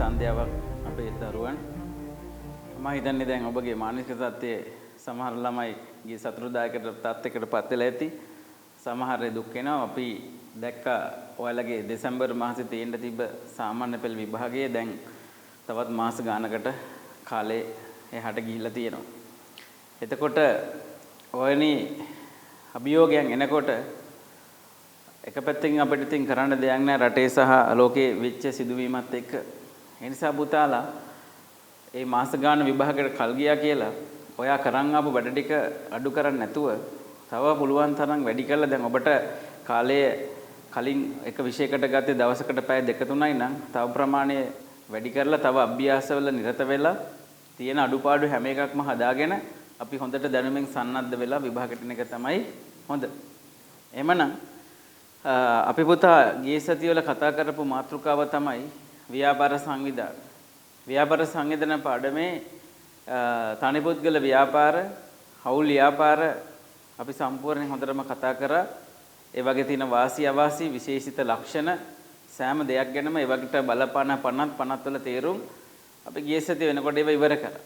සන්ධ්‍යාවක් අපේ දරුවන් මම හිතන්නේ දැන් ඔබගේ මානසික තත්ත්වයේ සමහර ළමයි ගිය සතුටුදායක තත්ත්වයකටපත් වෙලා ඇති. සමහර දුක් වෙනවා. අපි දැක්කා ඔයාලගේ දෙසැම්බර් මාසෙ තියෙන්න තිබ්බ සාමාන්‍ය පෙළ විභාගයේ දැන් තවත් මාස ගානකට කාලේ එහාට ගිහිල්ලා තියෙනවා. එතකොට ඔයනි අභියෝගයන් එනකොට එක පැත්තකින් අපිට ඉතින් කරන්න දෙයක් නැහැ රටේ සහ ලෝකේ වෙච්ච සිදුවීමත් එක්ක. ඒ නිසා පුතාලා මේ මාස ගාන විභාගයට කල් ගියා කියලා ඔයා කරන් ආපු වැඩ ටික අඩු කරන්නේ නැතුව තව පුළුවන් තරම් වැඩි කරලා දැන් ඔබට කාලය කලින් එක විෂයකට ගත්තේ දවසකට පැය 2-3යි නම් තව ප්‍රමාණය වැඩි කරලා තව අභ්‍යාසවල නිරත වෙලා තියෙන අඩුපාඩු හැම එකක්ම හදාගෙන අපි හොඳට දැනුමින් සන්නද්ධ වෙලා විභාගයට එන එක තමයි හොඳ. එහෙමනම් අපි පුතා ගිය සතිය වල කතා කරපු මාතෘකාව තමයි ව්‍යාපාර සංවිධාන. ව්‍යාපාර සංවිධාන පාඩමේ තනිපුද්ගල ව්‍යාපාර, හවුල් ව්‍යාපාර අපි සම්පූර්ණයෙන් හොඳටම කතා කරා. ඒ වගේ තියෙන වාසි අවාසි විශේෂිත ලක්ෂණ සෑම දෙයක් ගැනම ඒ වගේට බලපාන 50 වල තේරුම් අපි ගිය සතිය වෙනකොට ඒව ඉවර කරා.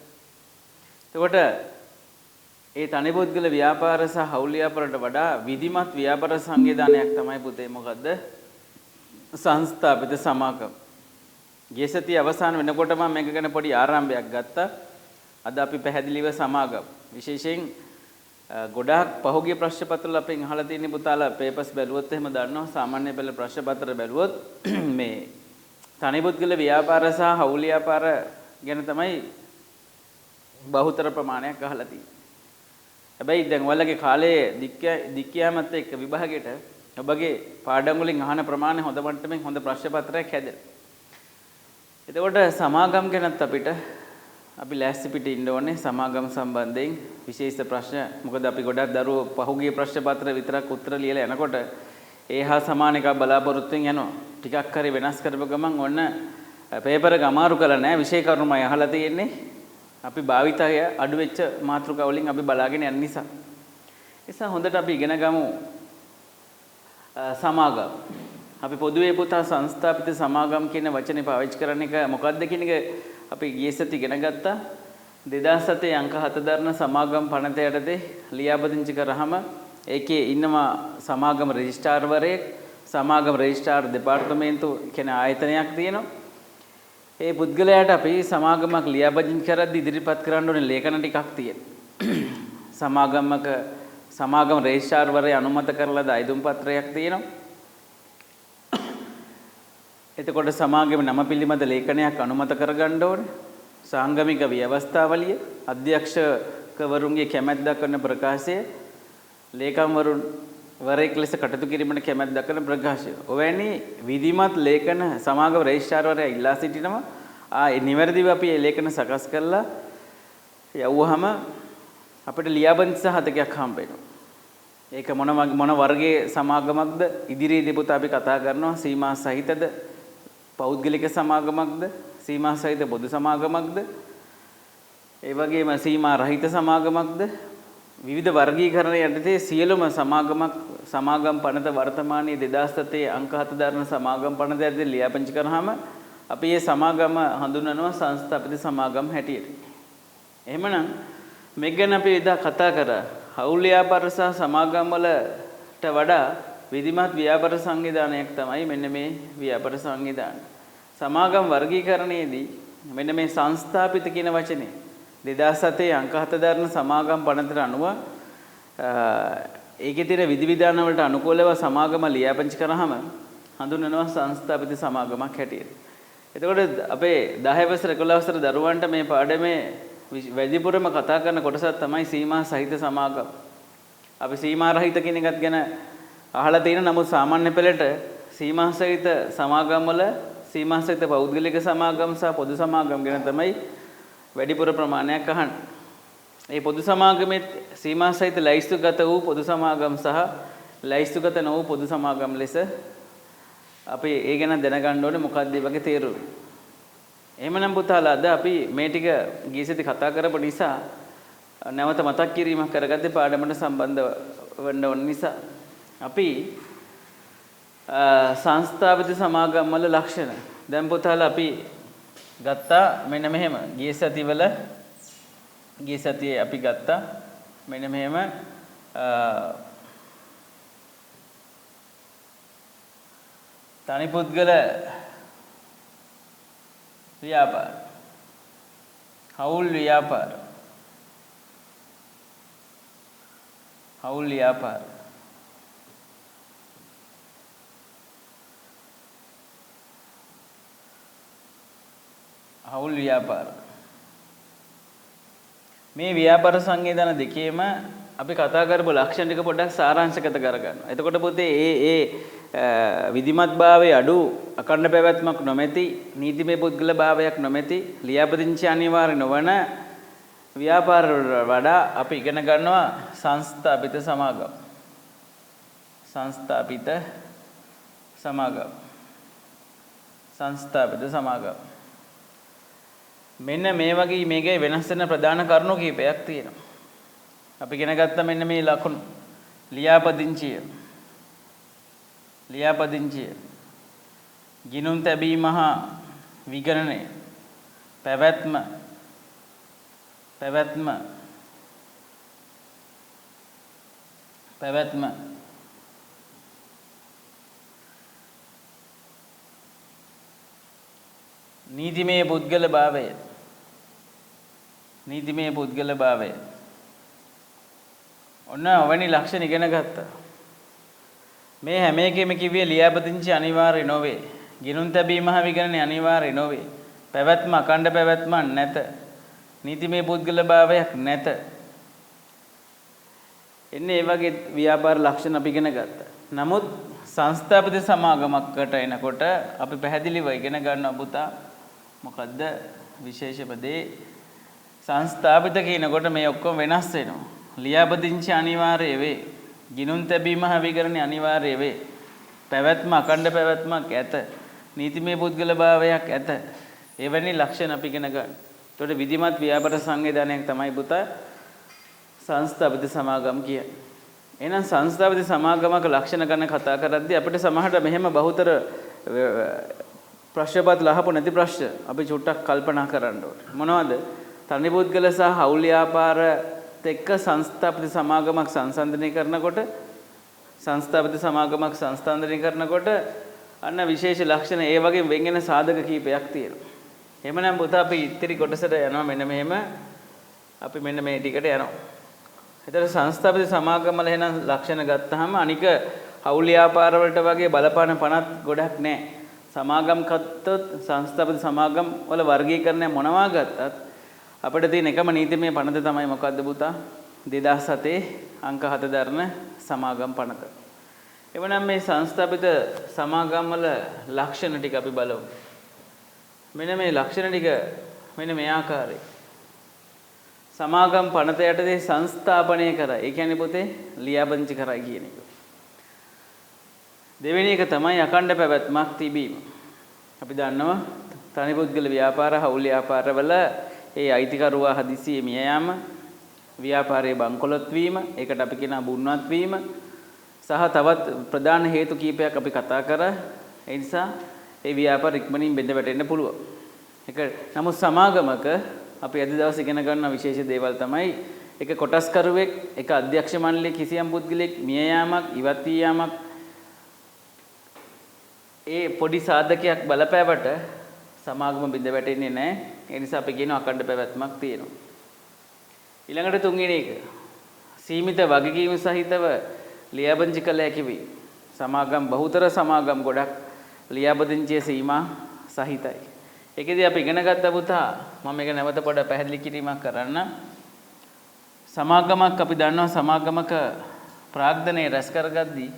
එතකොට ඒ තනිපුද්ගල ව්‍යාපාර සහ හවුල් ව්‍යාපාරට වඩා විධිමත් ව්‍යාපාර සංවිධානයක් තමයි පුතේ මොකද්ද? සංස්ථාපිත සමාගම. ගිය සතිය අවසන් වෙනකොට මම මේක ගැන පොඩි ආරම්භයක් ගත්තා. අද අපි පැහැදිලිව සමාගම විශේෂයෙන් ගොඩාක් පහුගිය ප්‍රශ්න පත්‍රවල අපෙන් අහලා තියෙන පුතාලා පේපර්ස් බැලුවොත් එහෙම දන්නවා සාමාන්‍ය පෙළ ප්‍රශ්න පත්‍ර බැලුවොත් මේ තනිපුද්ගල ව්‍යාපාර සහ හවුල් ව්‍යාපාර ගැන තමයි බහුතර ප්‍රමාණයක් අහලා තියෙන්නේ. හැබැයි දැන් ඔයාලගේ කාලයේ දික්කියාමත් එක්ක විභාගයට ඔබගේ පාඩම් වලින් අහන ප්‍රමාණය හොඳ මට්ටමින් හොඳ ප්‍රශ්න පත්‍රයක් හැදෙනවා. එතකොට සමාගම් ගැනත් අපි ලෑස්ති පිට ඉන්න ඕනේ සමාගම් සම්බන්ධයෙන් විශේෂ ප්‍රශ්න. මොකද අපි ගොඩක් දරුවෝ පහුගිය ප්‍රශ්න පත්‍ර විතරක් උත්තර ලියලා යනකොට ඒ හා සමාන එකක් බලාපොරොත්තුෙන් යනවා. ටිකක් හරි වෙනස් කරපු ගමන් ඔන්න පේපර් එක අමාරු කරලා නැහැ. විෂය කරුණුමයි අහලා තියෙන්නේ. අපි භාවිතය අඩු වෙච්ච මාතෘකාව වලින් අපි බලාගෙන යන නිසා. නිසා හොඳට අපි ඉගෙන ගමු සමාගම්. අපි පොදුවේ පුතා සංස්ථාපිත සමාගම් කියන වචනේ පාවිච්චි කරන එක මොකක්ද කියන එක අපි ගිය සති ඉගෙන ගත්තා. 2007 අංක 7 දරන සමාගම් පනත යටතේ ලියාපදිංචි කරාම ඒකේ ඉන්නවා සමාගම රෙජිස්ට්‍රාර්වරයෙක්, සමාගම රෙජිස්ට්‍රාර් දෙපාර්තමේන්තුව කියන ආයතනයක් තියෙනවා. ඒ පුද්ගලයාට අපි සමාගමක් ලියාපදිංචි කරද්දී ඉදිරිපත් කරන්න ඕනේ ලේඛන ටිකක් තියෙනවා. සමාගම රෙජිස්ට්‍රාර්වරයා අනුමත කරලාද අයදුම් පත්‍රයක් තියෙනවා. එතකොට සමාගමේ නම පිළිබඳ ලේඛනයක් අනුමත කරගන්න ඕනේ. සාංගමික ව්‍යවස්ථාවලිය, අධ්‍යක්ෂකවරුන්ගේ කැමැත්ත දක්වන ප්‍රකාශය, ලේකම්වරුන් වරෙක් ලෙස කටයුතු කිරීමට කැමැත්ත දක්වන ප්‍රකාශය. ඔවැනි විධිමත් ලේඛන සමාගම රෙජිස්ට්‍රාර්වරයා ඉල්ලා සිටිනවා. නිවැරදිව අපි මේ ලේඛන සකස් කරලා යවුවහම අපිට ලියාපදිංචි සහතිකයක් හම්බ වෙනවා. ඒක මොන වර්ගයේ සමාගමක්ද? ඉදිරියේදී පුතා අපි කතා කරනවා සීමා සහිතද? පෞද්ගලික සමාගමක්ද? සීමා සහිත පොදු සමාගමක්ද? ඒ වගේම සීමා රහිත සමාගමක්ද? විවිධ වර්ගීකරණ යටතේ සියලුම සමාගම් පනත වර්තමානයේ 2007 අංක 7 දරන සමාගම් පනත යටතේ ලියාපදිංචි කරාම අපි මේ සමාගම හඳුන්වනවා සංස්ථාපිත සමාගම් හැටියට. එහෙමනම් මේක ගැන අපි එදා කතා කරා. හවුල් ව්‍යාපාර සහ සමාගම් වලට වඩා විධිමත් ව්‍යාපාර සංවිධානයක් තමයි මෙන්න මේ ව්‍යාපාර සංවිධානය. සමාගම් වර්ගීකරණයේදී මෙන්න මේ සංස්ථාපිත කියන වචනේ 2007 අංක 7 දරන සමාගම් පනතට අනුව ඒකේ තියෙන විධි විධාන වලට අනුකූලව සමාගම ලියාපදිංචි කරාම හඳුන්වනවා සංස්ථාපිත සමාගමක් හැටියට. එතකොට අපේ 10 වසර 11 වසර දරුවන්ට මේ පාඩමේ වැඩිපුරම කතා කරන කොටසක් තමයි සීමා සහිත සමාගම්. අපි සීමා රහිත කියන එකත් ගැන අහලා තියෙන නමුත් සාමාන්‍ය පෙළට සීමා සහිත සමාගම් වල සීමා සහිත පෞද්ගලික සමාගම් සහ පොදු සමාගම් ගැන තමයි වැඩිපුර ප්‍රමාණයක් අහන්නේ. මේ පොදු සමාගමේ සීමා සහිත ලයිස්තුගත වූ පොදු සමාගම් සහ ලයිස්තුගත නොවූ පොදු සමාගම් ලෙස අපි ඒ ගැන දැනගන්න ඕනේ මොකක්ද මේ වගේ තේරුම. එහෙමනම් පුතාලා අද අපි මේ ටික ගියසෙදි කතා කරපු නිසා නැවත මතක් කිරීමක් කරගත්තේ පාඩමට සම්බන්ධ වෙන්න ඕන නිසා අපි සංස්ථාපිත සමාගම් වල ලක්ෂණ දැන් පුතාලා අපි ගත්තා මෙන්න මෙහෙම. ගිය සතියේ අපි ගත්තා මෙන්න මෙහෙම තනි පුද්ගල ව්‍යාපාර, හවුල් ව්‍යාපාර, හවුල් ව්‍යාපාර, හවුල් ව්‍යාපාර. මේ ව්‍යාපාර සංවේදන දෙකේම අපි කතා කරපු ලක්ෂණ ටික පොඩ්ඩක් සාරාංශගත කරගන්නවා. එතකොට පුතේ ඒ විධිමත්භාවයේ අඩු අකණ්ඩ පැවැත්මක් නොමැති නීතිමය පුද්ගල භාවයක් නොමැති ලියාපදිංචි අනිවාර්ය නොවන ව්‍යාපාර වඩා අපි ඉගෙන ගන්නවා සංස්ථාපිත සමාගම්. සංස්ථාපිත සමාගම්. සංස්ථාපිත සමාගම්. මෙන්න මේ වගේ මේකේ වෙනස් වෙන ප්‍රධාන කරුණු කීපයක් තියෙනවා. අපි ඉගෙන ගත්ත මෙන්න මේ ලකුණු ලියාපදිංචිය, ගිනුම් තැබීම හා විගණනය, පැවැත්ම, නීතිමය පුද්ගල භාවය, ඔන්න ඔවැනි ලක්ෂණ ඉගෙන ගත්තා. මේ හැම එකෙම කිව්වේ ලියාපදිංචි අනිවාර්ය නොවේ. ගිනුම් තැබීම හා විගණනය අනිවාර්ය නොවේ. පැවැත්ම අඛණ්ඩ පැවැත්මක් නැත. නීතිමය පුද්ගල භාවයක් නැත. එන්නේ ඒ වගේ ව්‍යාපාර ලක්ෂණ අපි ඉගෙන ගත්තා. නමුත් සංස්ථාපිත සමාගමකට එනකොට අපි පැහැදිලිව ඉගෙන ගන්නවා පුතා මොකද්ද විශේෂම දේ සංස්ථාපිත කියනකොට මේ ඔක්කොම වෙනස් වෙනවා. ලියාපදිංචි අනිවාර්ය වේ. ගිනුම් තැබීම හා විගණනය අනිවාර්ය වේ. පැවැත්ම අඛණ්ඩ පැවැත්මක් ඇත. නීතිමය පුද්ගල භාවයක් ඇත. එවැනි ලක්ෂණ අපි ඉගෙන ගන්න. ඒකට විධිමත් ව්‍යාපාර සංවේදනයක් තමයි පුතා සංස්ථාපිත සමාගම් කියන්නේ. එහෙනම් සංස්ථාපිත සමාගමක ලක්ෂණ ගැන කතා කරද්දී අපිට සමහරට මෙහෙම බහුතර ප්‍රශ්නපත් ලහපු නැති ප්‍රශ්න අපි චුට්ටක් කල්පනා කරන්න ඕනේ. මොනවද? තනි පුද්ගල සහ හවුල් ව්‍යාපාර එක්ක සංස්ථාපිත සමාගමක් සංසන්දනය කරනකොට අන්න විශේෂ ලක්ෂණ ඒ වගේ වෙන්ගෙන සාධක කීපයක් තියෙනවා. එහෙමනම් පුතා අපි ඉතිරි කොටසට යනවා මෙන්න මෙහෙම අපි මෙන්න මේ ටිකට යනවා. ඒතර සංස්ථාපිත සමාගම වල එහෙනම් ලක්ෂණ ගත්තාම අනික හවුල් ව්‍යාපාර වලට වගේ බලපාන පනත් ගොඩක් නැහැ. සමාගම් ගත්තොත් සංස්ථාපිත සමාගම් වල වර්ගීකරණය මොනවා ගත්තත් අපිට තියෙන එකම නීතිමය පනත තමයි මොකද්ද පුතා 2007 අංක 7 දරන සමාගම් පනත. එවනම් මේ සංස්ථාපිත සමාගම් වල ලක්ෂණ ටික අපි බලමු. මෙන්න මේ ලක්ෂණ ටික මෙන්න මේ ආකාරයි. සමාගම් පනත යටතේ සංස්ථාපනය කරයි. ඒ කියන්නේ පුතේ ලියාපදිංචි කරයි කියන එක. දෙවෙනි එක තමයි අඛණ්ඩ පැවැත්මක් තිබීම. අපි දන්නවා තනි පුද්ගල ව්‍යාපාර හවුල් ව්‍යාපාරවල ඒ අයිතිකරුවා හදිසියෙ මිය යාම, ව්‍යාපාරයේ බංකොලොත් වීම, ඒකට අපි කියනවා බුන්වත් වීම සහ තවත් ප්‍රධාන හේතු කීපයක් අපි කතා කරා. ඒ නිසා ඒ ව්‍යාපාර ඉක්මනින් බෙද වැටෙන්න පුළුවන්. ඒක නමුත් සමාගමක අපි අද දවසේ ඉගෙන ගන්න විශේෂ දේවල් තමයි එක කොටස්කරුවෙක්, එක අධ්‍යක්ෂ මණ්ඩලයේ කිසියම් පුද්ගලෙක් මිය යාමක්, ඉවත් වී යාමක් ඒ පොඩි සාධකයක් බලපෑවට සමාගම බිඳ වැටෙන්නේ නැහැ. ඒ නිසා අපි කියනවා අඛණ්ඩ පැවැත්මක් තියෙනවා. ඊළඟට තුන්වෙනි එක සීමිත වගකීම් සහිතව ලියාපදිංචි කළ හැකි වේ. සමාගම් බහුතර සමාගම් ගොඩක් ලියාපදිංචියේ සීමා සහිතයි. ඒකෙදී අපි ඉගෙන ගත්ත පුතා මම මේක නැවත පොඩ පැහැදිලි කිරීමක් කරන්න. සමාගමක් අපි දන්නවා සමාගමක ප්‍රාග්ධනය රැස් කරගද්දී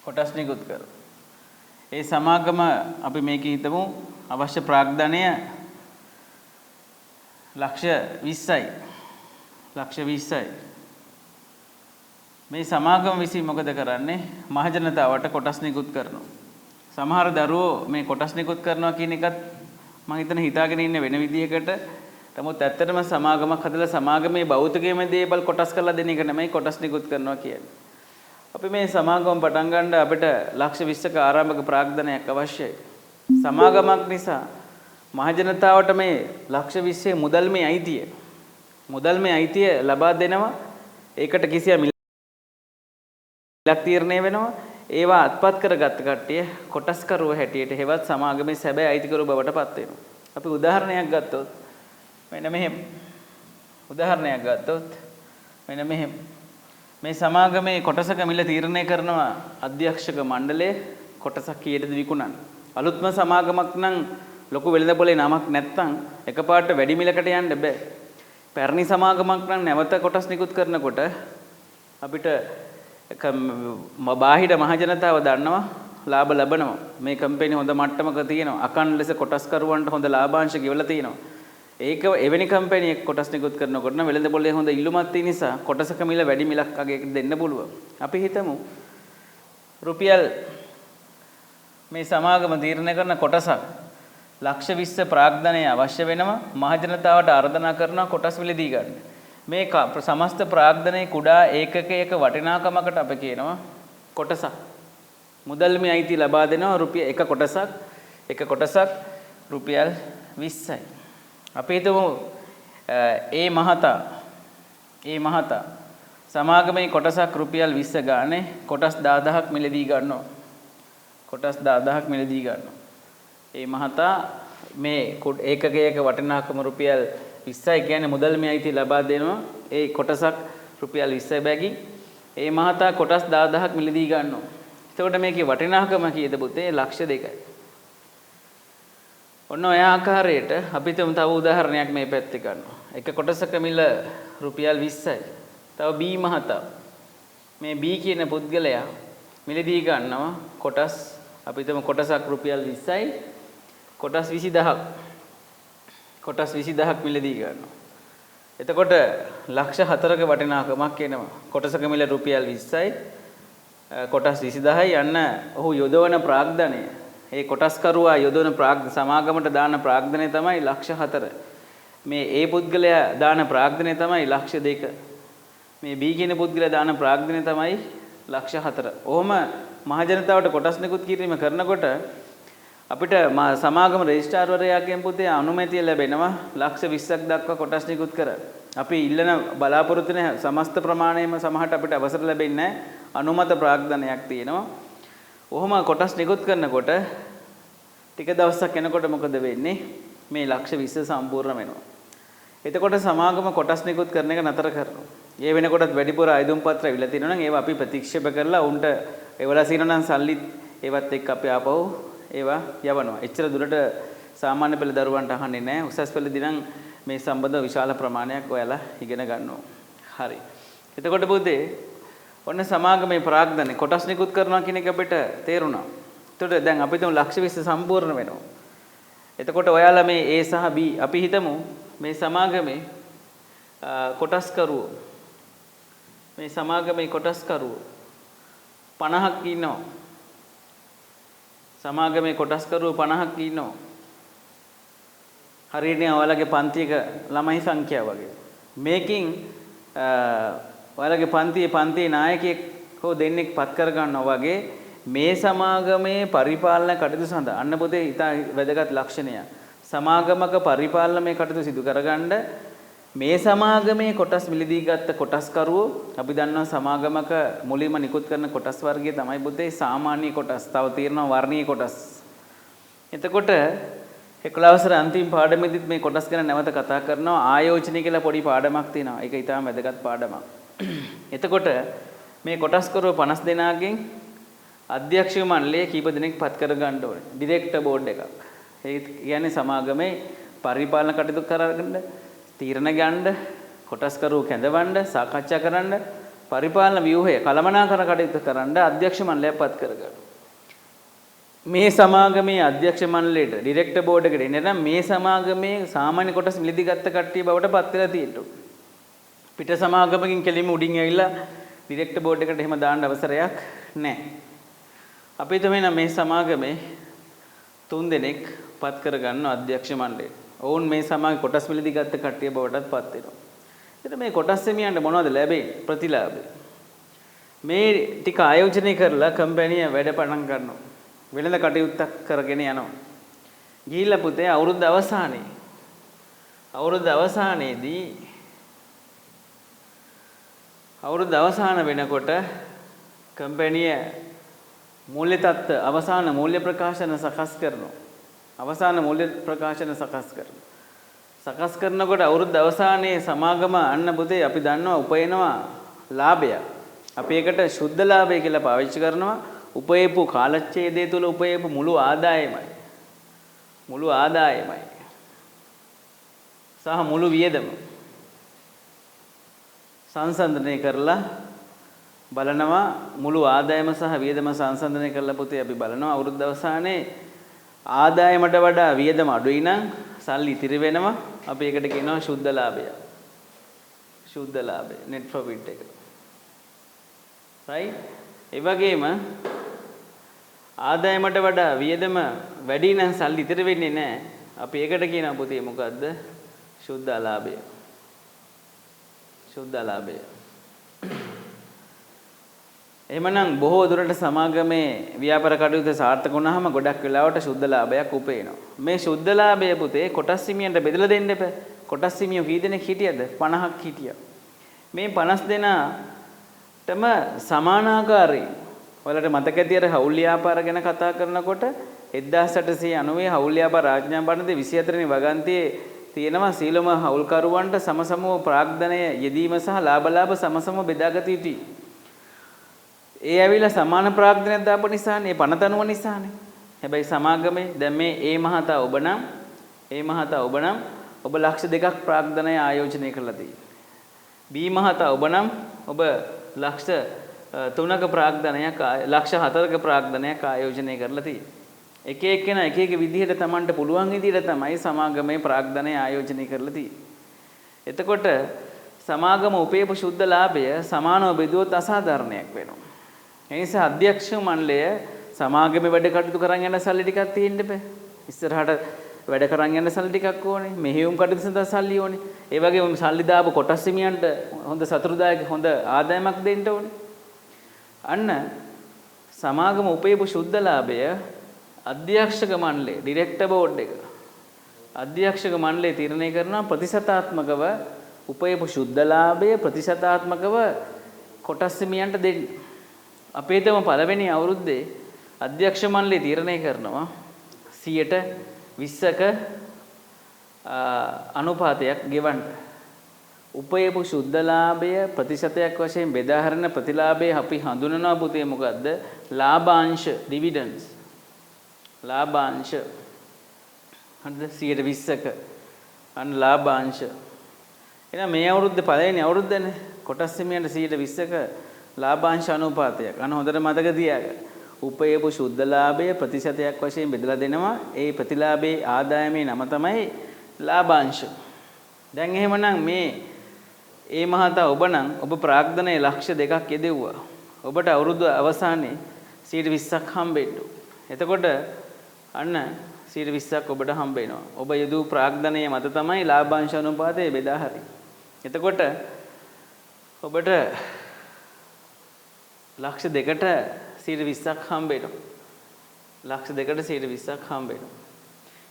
කොටස් නිකුත් කරනවා. ඒ සමාගම අපි මේක හිතමු අවශ්‍ය ප්‍රාග්ධනය ලක්ෂ 20යි. මේ සමාගම විසින් මොකද කරන්නේ? මහජනතාවට කොටස් නිකුත් කරනවා. සමහර දරුවෝ මේ කොටස් නිකුත් කරනවා කියන එකත් මම හිතාගෙන ඉන්නේ වෙන විදිහකට. නමුත් ඇත්තටම සමාගමක් හදලා සමාගමේ භෞතිකයේම දේවල් කොටස් කරලා දෙන එක නෙමෙයි කොටස් නිකුත් කරනවා කියන්නේ. අපි මේ සමාගම පටන් ගන්න අපිට ලක්ෂ 20ක ආරම්භක ප්‍රාග්ධනයක් අවශ්‍යයි. සමාගමක් නිසා මහජනතාවට මේ ලක්ෂ 20 මුදල්මේ අයිතිය ලබා දෙනවා. ඒකට කිසියම් මිලක් තීරණය වෙනවා. ඒවා අත්පත් කරගත් කට්ටිය කොටස්කරුව හැටියට හෙවත් සමාගමේ සැබෑ අයිතිකරු බවට පත් වෙනවා. අපි උදාහරණයක් ගත්තොත් මෙන්න මෙහෙම. මේ සමාගමේ කොටසක මිල තීරණය කරනවා අධ්‍යක්ෂක මණ්ඩලය කොටසක් කීයටද විකුණන්නේ. අලුත්ම සමාගමක් නම් ලොකු වෙළඳපොලේ නමක් නැත්තම් එකපාරට වැඩි මිලකට යන්න බෑ. පැරණි සමාගමක් නම් නැවත කොටස් නිකුත් කරනකොට අපිට බාහිර මහජනතාව දන්නවා ලාභ ලබනවා. මේ කම්පැනි හොඳ මට්ටමක තියෙනවා. අකණ්ඩ ලෙස කොටස්කරුවන්ට හොඳ ලාභාංශ ගෙවලා තියෙනවා. ඒක එවැනි කම්පැනියක් කොටස් නිකුත් කරනකොට නම් වෙළඳපොලේ හොඳ ඉල්ලුමක් තියෙන නිසා කොටසක මිල වැඩි මිලක් අගයකට දෙන්න පුළුවන්. අපි හිතමු රුපියල් මේ සමාගම තීරණය කරන කොටසක් ලක්ෂ 20 ප්‍රාග්ධනය අවශ්‍ය වෙනවා. මහජනතාවට ආරාධනා කරනවා කොටස් මිලදී ගන්න. මේ සමස්ත ප්‍රාග්ධනයේ කුඩා ඒකකයක වටිනාකමකට අපි කියනවා කොටසක්. මුදල්මේ අයිති ලබා දෙනවා රුපියල් එක කොටසක් රුපියල් 20යි. අපි හිතමු ඒ මහතා සමාගමේ කොටසක රුපියල් 20 ගානේ කොටස් 10000ක් මිලදී ගන්නවා. ඒ මහතා මේ ඒකකයක වටිනාකම රුපියල් 20යි කියන්නේ මුදල්මේ අයිති ලබා දෙනවා. ඒ කොටසක් රුපියල් 20 බැගින් ඒ මහතා කොටස් 10000ක් මිලදී ගන්නවා. එතකොට මේකේ වටිනාකම කීයද පුතේ? ලක්ෂ 2යි. ඔන්න ඔය ආකාරයට අපි තව උදාහරණයක් මේ පැත්තේ ගන්නවා. එක කොටසක මිල රුපියල් 20යි. තව B මහතා මේ B කියන පුද්ගලයා මිලදී ගන්නවා කොටස් අපි හිතමු කොටසක් රුපියල් 20යි. කොටස් 20000ක් මිලදී ගන්නවා. එතකොට ලක්ෂ 4ක වටිනාකමක් එනවා. කොටසක මිල රුපියල් 20යි. කොටස් 20000යි යන්න ඔහු යොදවන ප්‍රාග්ධනය. ඒ කොටස්කරුවා යොදවන සමාගමට දාන ප්‍රාග්ධනය තමයි ලක්ෂ 4. මේ ඒ පුද්ගලයා දාන ප්‍රාග්ධනය තමයි ලක්ෂ 2. මේ B කියන පුද්ගලයා දාන ප්‍රාග්ධනය තමයි ලක්ෂ 4. ඔහොම මහජනතාවට කොටස් නිකුත් කිරීම කරනකොට අපිට සමාගම රෙජිස්ට්‍රාර්වරයාගෙන් පුතේ අනුමැතිය ලැබෙනවා ලක්ෂ 20ක් දක්වා කොටස් නිකුත් කරන්න. අපි ඉල්ලන බලාපොරොත්තු වෙන සමස්ත ප්‍රමාණයම සමහරට අපිට අවසර ලැබෙන්නේ නැහැ. අනුමත ප්‍රාග්ධනයක් තියෙනවා. ඔහොම කොටස් නිකුත් කරනකොට ටික දවසක් යනකොට මොකද වෙන්නේ? මේ ලක්ෂ 20 සම්පූර්ණ වෙනවා. එතකොට සමාගම කොටස් නිකුත් කරන එක නතර කරනවා. ඒ වෙනකොටත් වැඩිපුර ආයුධම් පත්‍ර ඇවිල්ලා තියෙනවා නම් ඒවා අපි ප්‍රතික්ෂේප කරලා උන්ට ඒවලා සීනනම් සල්ලි ඒවත් එක්ක අපි ආපහු ඒවා යවනවා. එච්චර දුරට සාමාන්‍ය පෙළ දරුවන්ට අහන්නේ නැහැ. උසස් පෙළදී නම් මේ සම්බන්ධව විශාල ප්‍රමාණයක් ඔයාලා ඉගෙන ගන්නවා. හරි. එතකොට පුතේ ඔන්න සමාගමේ ප්‍රාග්ධනේ කොටස් නිකුත් කරනවා කියන එක අපිට තේරුණා. එතකොට දැන් අපි හිතමු ලක්ෂ 20 සම්පූර්ණ වෙනවා. එතකොට ඔයාලා මේ A සහ B අපි හිතමු මේ සමාගමේ කොටස්කරුවෝ 50ක් ඉන්නවා. සමාගමේ කොටස්කරුවෝ 50ක් ඉන්නවා. හරියනේ ඔයාලගේ පන්තියක ළමයි සංඛ්‍යාව වගේ. මේකින් ඔයාලගේ පන්තියේ නායකයෙක් හෝ දෙන්නෙක් පත් කර ගන්නවා වගේ මේ සමාගමේ පරිපාලන කටයුතු සඳහා අන්න පොතේ ඉතා වැදගත් ලක්ෂණය. සමාගමක පරිපාලනමය කටයුතු සිදු කරගන්න මේ සමාගමේ කොටස් මිලදී ගත්ත කොටස්කරුවෝ අපි දන්නවා සමාගමක මුලින්ම නිකුත් කරන කොටස් වර්ගය තමයි පුතේ සාමාන්‍ය කොටස්. තව තියෙනවා වර්ණීය කොටස්. එතකොට 11 අන්තිම පාඩමේදීත් මේ කොටස් ගැන නැවත කතා කරනවා. ආයෝජනය කියලා පොඩි පාඩමක් තියෙනවා. ඒක ඊටාම වැදගත් පාඩමක්. එතකොට මේ කොටස්කරුවෝ 50 දෙනාගෙන් අධ්‍යක්ෂ මණ්ඩලය කීප දෙනෙක් පත් කර ගන්න ඕනේ. ඩිරෙක්ටර් බෝඩ් එකක්. ඒ කියන්නේ සමාගමේ පරිපාලන කටයුතු කරගන්න, තීරණ ගන්න, කොටස්කරුවෝ කැඳවන්න, සාකච්ඡා කරන්න, පරිපාලන ව්‍යුහය කළමනාකරන කටයුතු කරන්න අධ්‍යක්ෂ මණ්ඩලය පත් කරගන්න. මේ සමාගමේ අධ්‍යක්ෂ මණ්ඩලයට ඩිරෙක්ටර් බෝඩ් එකට එන්න නම් මේ සමාගමේ සාමාන්‍ය කොටස් මිලදී ගත්ත කට්ටිය බවට පත් වෙලා තියෙන්න. පිට සමාගමකින් කෙලින්ම උඩින් ඇවිල්ලා ඩිරෙක්ටර් බෝඩ් එකට එහෙම දාන්න අවසරයක් නැහැ. අපි හිතමු මේ සමාගමේ 3 දෙනෙක් පත් කරගන්න අධ්‍යක්ෂ මණ්ඩලයට. ඔවුන් මේ සමාගමේ කොටස් මිලදී ගත්ත කට්ටිය බවටත් පත් වෙනවා. එතකොට මේ කොටස් සෙමියන්ට මොනවද ලැබෙන්නේ? ප්‍රතිලාභය. මේ ටික ආයෝජනය කරලා කම්පැනි වැඩ පටන් ගන්නවා. වෙළඳ කටයුත්තක් කරගෙන යනවා. ගිහිල්ලා පුතේ අවුරුද්ද අවසාන වෙනකොට කම්පැනි මූල්‍ය තත්ත්ව අවසාන මූල්‍ය ප්‍රකාශන සකස් කරනකොට අවුරුද්ද අවසානයේ සමාගම අන්න පුතේ අපි දන්නවා උපයනවා ලාභය. අපි ඒකට ශුද්ධ ලාභය කියලා පාවිච්චි කරනවා. උපයපු කාලච්ඡේදය තුල උපයපු මුළු ආදායමයි. සහ මුළු වියදම සංසන්දනය කරලා බලනවා මුළු ආදායම සහ වියදම සංසන්දනය කරලා පුතේ අපි බලනවා අවුරුද්ද අවසානයේ ආදායමට වඩා වියදම අඩුයි නම් සල්ලි ඉතිරි වෙනවා. අපි ඒකට කියනවා ශුද්ධ ලාභය. net profit එක. right? ඒ වගේම ආදායමට වඩා වියදම වැඩි නම් සල්ලි ඉතිරි වෙන්නේ නැහැ. අපි ඒකට කියනවා පුතේ මොකද්ද? ශුද්ධ අලාභය. එහෙමනම් බොහෝ දුරට සමාගමේ ව්‍යාපාර කටයුතු සාර්ථක වුණාම ගොඩක් වෙලාවට ශුද්ධ ලාභයක් උපයනවා. මේ ශුද්ධ ලාභය පුතේ කොටස් හිමියන්ට බෙදලා දෙන්න එපා. කොටස් හිමියෝ කී දෙනෙක් හිටියද? 50ක් හිටියා. මේ 50 දෙනාටම සමානාකාරී ඔයාලට මතක ඇති අර හවුල් ව්‍යාපාර ගැන කතා කරනකොට 1890 හවුල් ව්‍යාපාර ආඥා බණ්ඩේ 24 වෙනි වගන්තියේ තියෙනවා සීලම හවුල්කරුවන්ට සමසමව ප්‍රාග්ධනය යෙදීම සහ ලාභ සමසමව බෙදාගත යුතුයි. ඒ ඇවිල්ලා සමාන ප්‍රාග්ධනයක් දාපු නිසානේ පනතනුව නිසානේ. හැබැයි සමාගමේ දැන් මේ ඒ මහතා ඔබ නම් ඔබ ලක්ෂ 2ක් ප්‍රාග්ධනය ආයෝජනය කරලා තියෙනවා. බී මහතා ඔබ නම් ඔබ ලක්ෂ 3ක ප්‍රාග්ධනයක් ලක්ෂ 4ක ප්‍රාග්ධනයක් ආයෝජනය කරලා තියෙනවා. එක එක්කෙනා එක එක විදිහට Tamanට පුළුවන් විදිහට තමයි සමාගමේ ප්‍රාග්ධනය ආයෝජනය කරලා තියෙන්නේ. එතකොට සමාගම උපයපු ශුද්ධ ලාභය සමානව බෙදුවොත් අසාධාරණයක් වෙනවා. ඒ නිසා අධ්‍යක්ෂ මණ්ඩලය සමාගමේ වැඩ කටයුතු කරන් යන සල්ලි ටිකක් තියෙන්න බෑ. ඉස්සරහට වැඩ කරන් යන සල්ලි ටිකක් ඕනේ. මෙහෙයුම් කටයුතු සඳහා සල්ලි ඕනේ. ඒ වගේම සල්ලි දාපු කොටස් හිමියන්ට හොඳ සතුරුදායක හොඳ ආදායමක් දෙන්න ඕනේ. අන්න සමාගම උපයපු ශුද්ධ ලාභය අධ්‍යක්ෂක මණ්ඩලය ඩිරෙක්ටර් බෝඩ් එක අධ්‍යක්ෂක මණ්ඩලය තීරණය කරනවා ප්‍රතිශතාත්මකව උපයපු ශුද්ධ ලාභය ප්‍රතිශතාත්මකව කොටස් හිමියන්ට දෙන්න. අපේ තම පළවෙනි අවුරුද්දේ අධ්‍යක්ෂ මණ්ඩලය තීරණය කරනවා 20%ක අනුපාතයක් ගෙවන්න. උපයපු ශුද්ධ ලාභය ප්‍රතිශතයක් වශයෙන් බෙදා හරින ප්‍රතිලාභය අපි හඳුනනවා පුතේ මොකද්ද? ලාභාංශ dividends. ලාභාංශ 120ක අන්න ලාභාංශ. එහෙනම් මේ අවුරුද්දේ පළවෙනි අවුරුද්දනේ කොටස් හිමියන්ට 120ක ලාභාංශ අනුපාතයක්. අන්න හොඳට මතක තියාගන්න. උපයපු ශුද්ධ ලාභය ප්‍රතිශතයක් වශයෙන් බෙදලා දෙනවා. ඒ ප්‍රතිලාභයේ ආදායමේ නම තමයි ලාභාංශ. දැන් එහෙමනම් මේ මහතා ඔබ ප්‍රාග්ධනයේ ලක්ෂ 2ක් යෙදෙව්වා. ඔබට අවුරුදු අවසානයේ 120ක් හම්බෙන්න. එතකොට අන්න 120ක් ඔබට හම්බ වෙනවා. ඔබ යදූ ප්‍රාග්ධනයේ මත තමයි ලාභාංශ අනුපාතය බෙදා හරින්නේ. එතකොට ඔබට ලක්ෂ 2කට 120ක් හම්බ වෙනවා. ලක්ෂ 2කට 120ක් හම්බ වෙනවා.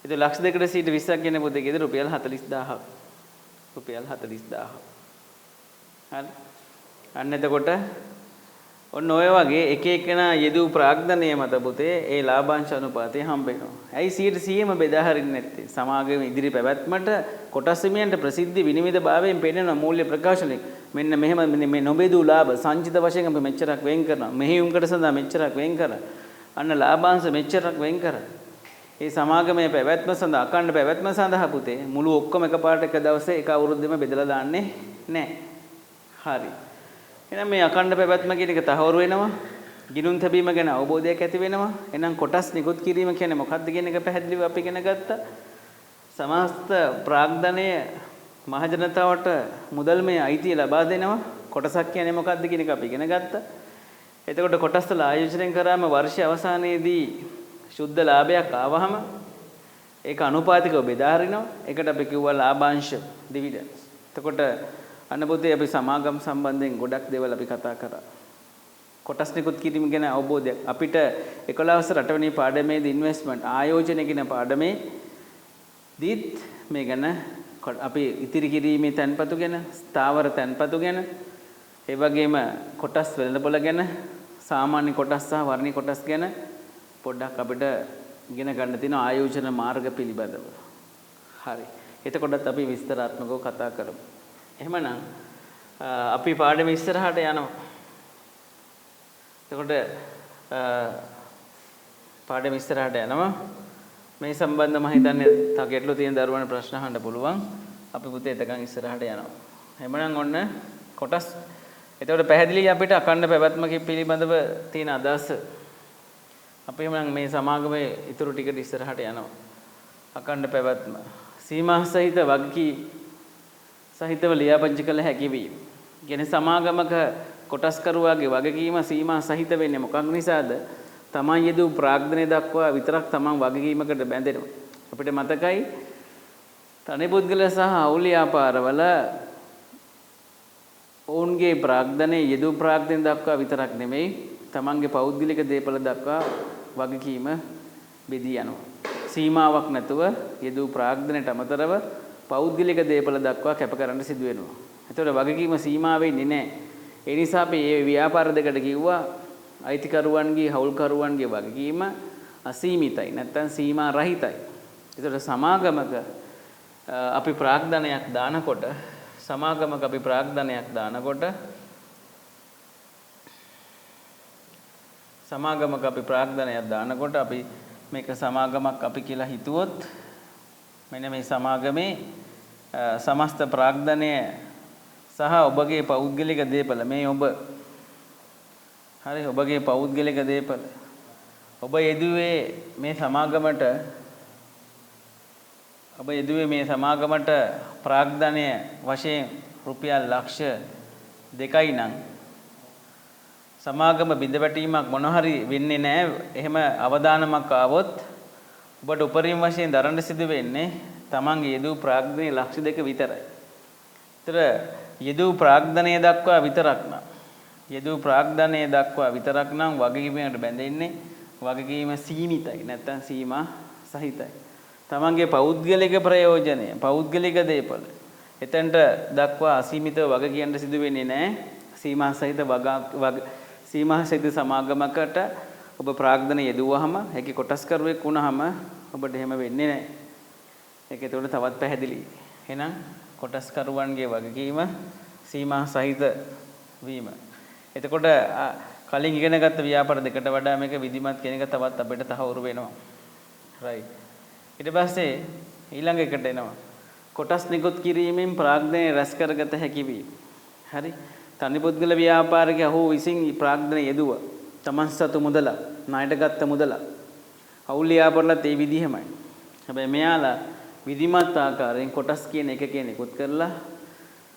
ඉතින් ලක්ෂ 2කට 120ක් කියන්නේ පොතේ ගෙදර රුපියල් 40000ක්. රුපියල් 40000ක්. හරි. අන්න එතකොට ඔන්න ඔය වගේ එක එකනා යෙදූ ප්‍රාග්ධනය මත පුතේ ඒ ලාභාංශ අනුපාතය හම්බ වෙනවා. ඇයි 100%ම බෙදා හරින්නේ නැත්තේ? සමාගම ඉදිරි පැවැත්මට කොටස් හිමියන්ට ප්‍රසිද්ධි විනිවිද භාවයෙන් පෙන්වන මූල්‍ය ප්‍රකාශනයක්. මෙන්න මෙහෙම මේ නොබෙදූ ලාභ සංචිත වශයෙන් අපි මෙච්චරක් වෙන් කරනවා. මෙහෙයුම්කට සඳහා මෙච්චරක් වෙන් කරනවා. අන්න ලාභාංශ මෙච්චරක් වෙන් කරනවා. ඒ සමාගමේ පැවැත්ම සඳහා අඛණ්ඩ පැවැත්ම සඳහා පුතේ මුළු ඔක්කොම එකපාරට එක දවසේ එක අවුරුද්දෙම බෙදලා දාන්නේ නැහැ. හරි. එහෙනම් මේ අඛණ්ඩ පැවැත්ම කියන එක තහවුරු වෙනවා. ගිනුම් තැබීම ගැන අවබෝධයක් ඇති වෙනවා. එහෙනම් කොටස් නිකුත් කිරීම කියන්නේ මොකක්ද කියන එක පැහැදිලිව අපි ඉගෙන ගත්තා. සමස්ත ප්‍රාග්ධනය මහජනතාවට මුදල්මය අයිතිය ලබා දෙනවා. කොටසක් කියන්නේ මොකක්ද කියන එක අපි ඉගෙන ගත්තා. එතකොට කොටස් වල ආයෝජනය කරාම වර්ෂ අවසානයේදී ශුද්ධ ලාභයක් ආවහම ඒක අනුපාතිකව බෙදා හරිනවා. ඒකට අපි කිව්වා ලාභාංශ dividends. එතකොට අන්න පුතේ අපි සමාගම් සම්බන්ධයෙන් ගොඩක් දේවල් අපි කතා කරා. කොටස් නිකුත් කිරීම ගැන අවබෝධයක් අපිට 11 රටවෙනි පාඩමේදී ඉන්වෙස්ට්මන්ට් ආයෝජනය කියන පාඩමේ දීත් මේ ගැන අපි ඉතිරි කිරීමේ තැන්පතු ගැන ස්ථාවර තැන්පතු ගැන ඒ වගේම කොටස් වෙළඳපොළ ගැන සාමාන්‍ය කොටස් සහ වර්ණීය කොටස් ගැන පොඩ්ඩක් අපිට ඉගෙන ගන්න තියෙන ආයෝජන මාර්ග පිළිබඳව. හරි. එතකොටත් අපි විස්තරාත්මකව කතා කරමු. එහෙමනම් අපි පාඩම ඉස්සරහට යනවා. එතකොට පාඩම ඉස්සරහට යනවා. මේ සම්බන්ධව මම හිතන්නේ තව ගැටලු තියෙන දරුවන්ට ප්‍රශ්න අහන්න පුළුවන්. අපි පුතේ එතකන් ඉස්සරහට යනවා. එහෙමනම් ඔන්න කොටස් එතකොට පැහැදිලි අපිට අඛණ්ඩ පැවැත්ම පිළිබඳව තියෙන අදහස. අපි එහෙනම් මේ සමාගමේ ඊටු ටිකට ඉස්සරහට යනවා. අඛණ්ඩ පැවැත්ම සීමා සහිත වගකී සහිතව ලියාපදිංචි කළ හැකි වීම. කියන්නේ සමාගමක කොටස්කරුවාගේ වගකීම සීමා සහිත වෙන්නේ මොකක් නිසාද? තමන් යෙදූ ප්‍රාග්ධනය දක්වා විතරක් තමන් වගකීමකට බැඳෙනවා. අපිට මතකයි තනි පුද්ගල සහ අවුල් ව්‍යාපාරවල ඔවුන්ගේ ප්‍රාග්ධනයේ යෙදූ ප්‍රාග්ධනය දක්වා විතරක් නෙමෙයි තමන්ගේ පෞද්ගලික දේපල දක්වා වගකීම බෙදී යනවා. සීමාවක් නැතුව යෙදූ ප්‍රාග්ධනයට අමතරව පෞද්ගලික දේපල දක්වා කැප කරන්න සිදු වෙනවා. එතකොට වගකීම සීමා වෙන්නේ නැහැ. ඒ නිසා අපි මේ ව්‍යාපාර දෙකට කිව්වා අයිතිකරුවන්ගේ හවුල්කරුවන්ගේ වගකීම අසීමිතයි නැත්නම් සීමා රහිතයි. ඒතර සමාගමක අපි ප්‍රාග්ධනයක් දානකොට අපි මේක සමාගමක් අපි කියලා හිතුවොත් මෙන්න මේ සමාගමේ සමස්ත ප්‍රාග්ධනය සහ ඔබගේ පෞද්ගලික දේපල මේ ඔබගේ පෞද්ගලික දේපල ඔබ යෙදුවේ මේ සමාගමට ප්‍රාග්ධනය වශයෙන් රුපියල් ලක්ෂ 2යි නම් සමාගම බිඳවැටීමක් මොන හරි වෙන්නේ නැහැ. එහෙම අවදානමක් ආවොත් ඔබට උපරිම වශයෙන් දරන්න සිදු වෙන්නේ තමන්ගේ යෙදූ ප්‍රාග්ධනය ලක්ෂ 2 විතරයි. ඒතර යෙදූ ප්‍රාග්ධනය දක්වා විතරක් නම් වගකීමකට බැඳෙන්නේ වගකීම සීමිතයි නැත්නම් සීමා සහිතයි. තමන්ගේ පෞද්ගලික ප්‍රයෝජනය පෞද්ගලික දේපල එතෙන්ට දක්වා අසීමිතව වග කියන්න සිදු වෙන්නේ නැහැ. සීමා සහිත සමාගමකට ඔබ ප්‍රාග්ධන යෙදුවහම ඒකේ කොටස්කරුවෙක් වුණාම ඔබට එහෙම වෙන්නේ නැහැ. ඒක ඒතකොට තවත් පැහැදිලි. එහෙනම් කොටස්කරුවන්ගේ වගකීම සීමා සහිත වීම. එතකොට කලින් ඉගෙනගත්ත ව්‍යාපාර දෙකට වඩා මේක විධිමත් කියන එක තවත් අපිට තහවුරු වෙනවා. right. ඊට පස්සේ ඊළඟ එකට එනවා. කොටස් නිකුත් කිරීමෙන් ප්‍රාග්ධනය රැස් කරගත හැකි වීම. හරි. තනි පුද්ගල ව්‍යාපාරිකයා ඔහු විසින් ප්‍රාග්ධනය යෙදුවා. තමන් සතු මුදල, ණයට ගත්ත මුදල. අවුල් ව්‍යාපාරලත් ඒ විදිහමයි. හැබැයි මෙයාලා විධිමත් ආකාරයෙන් කොටස් කියන එක නිකුත් කරලා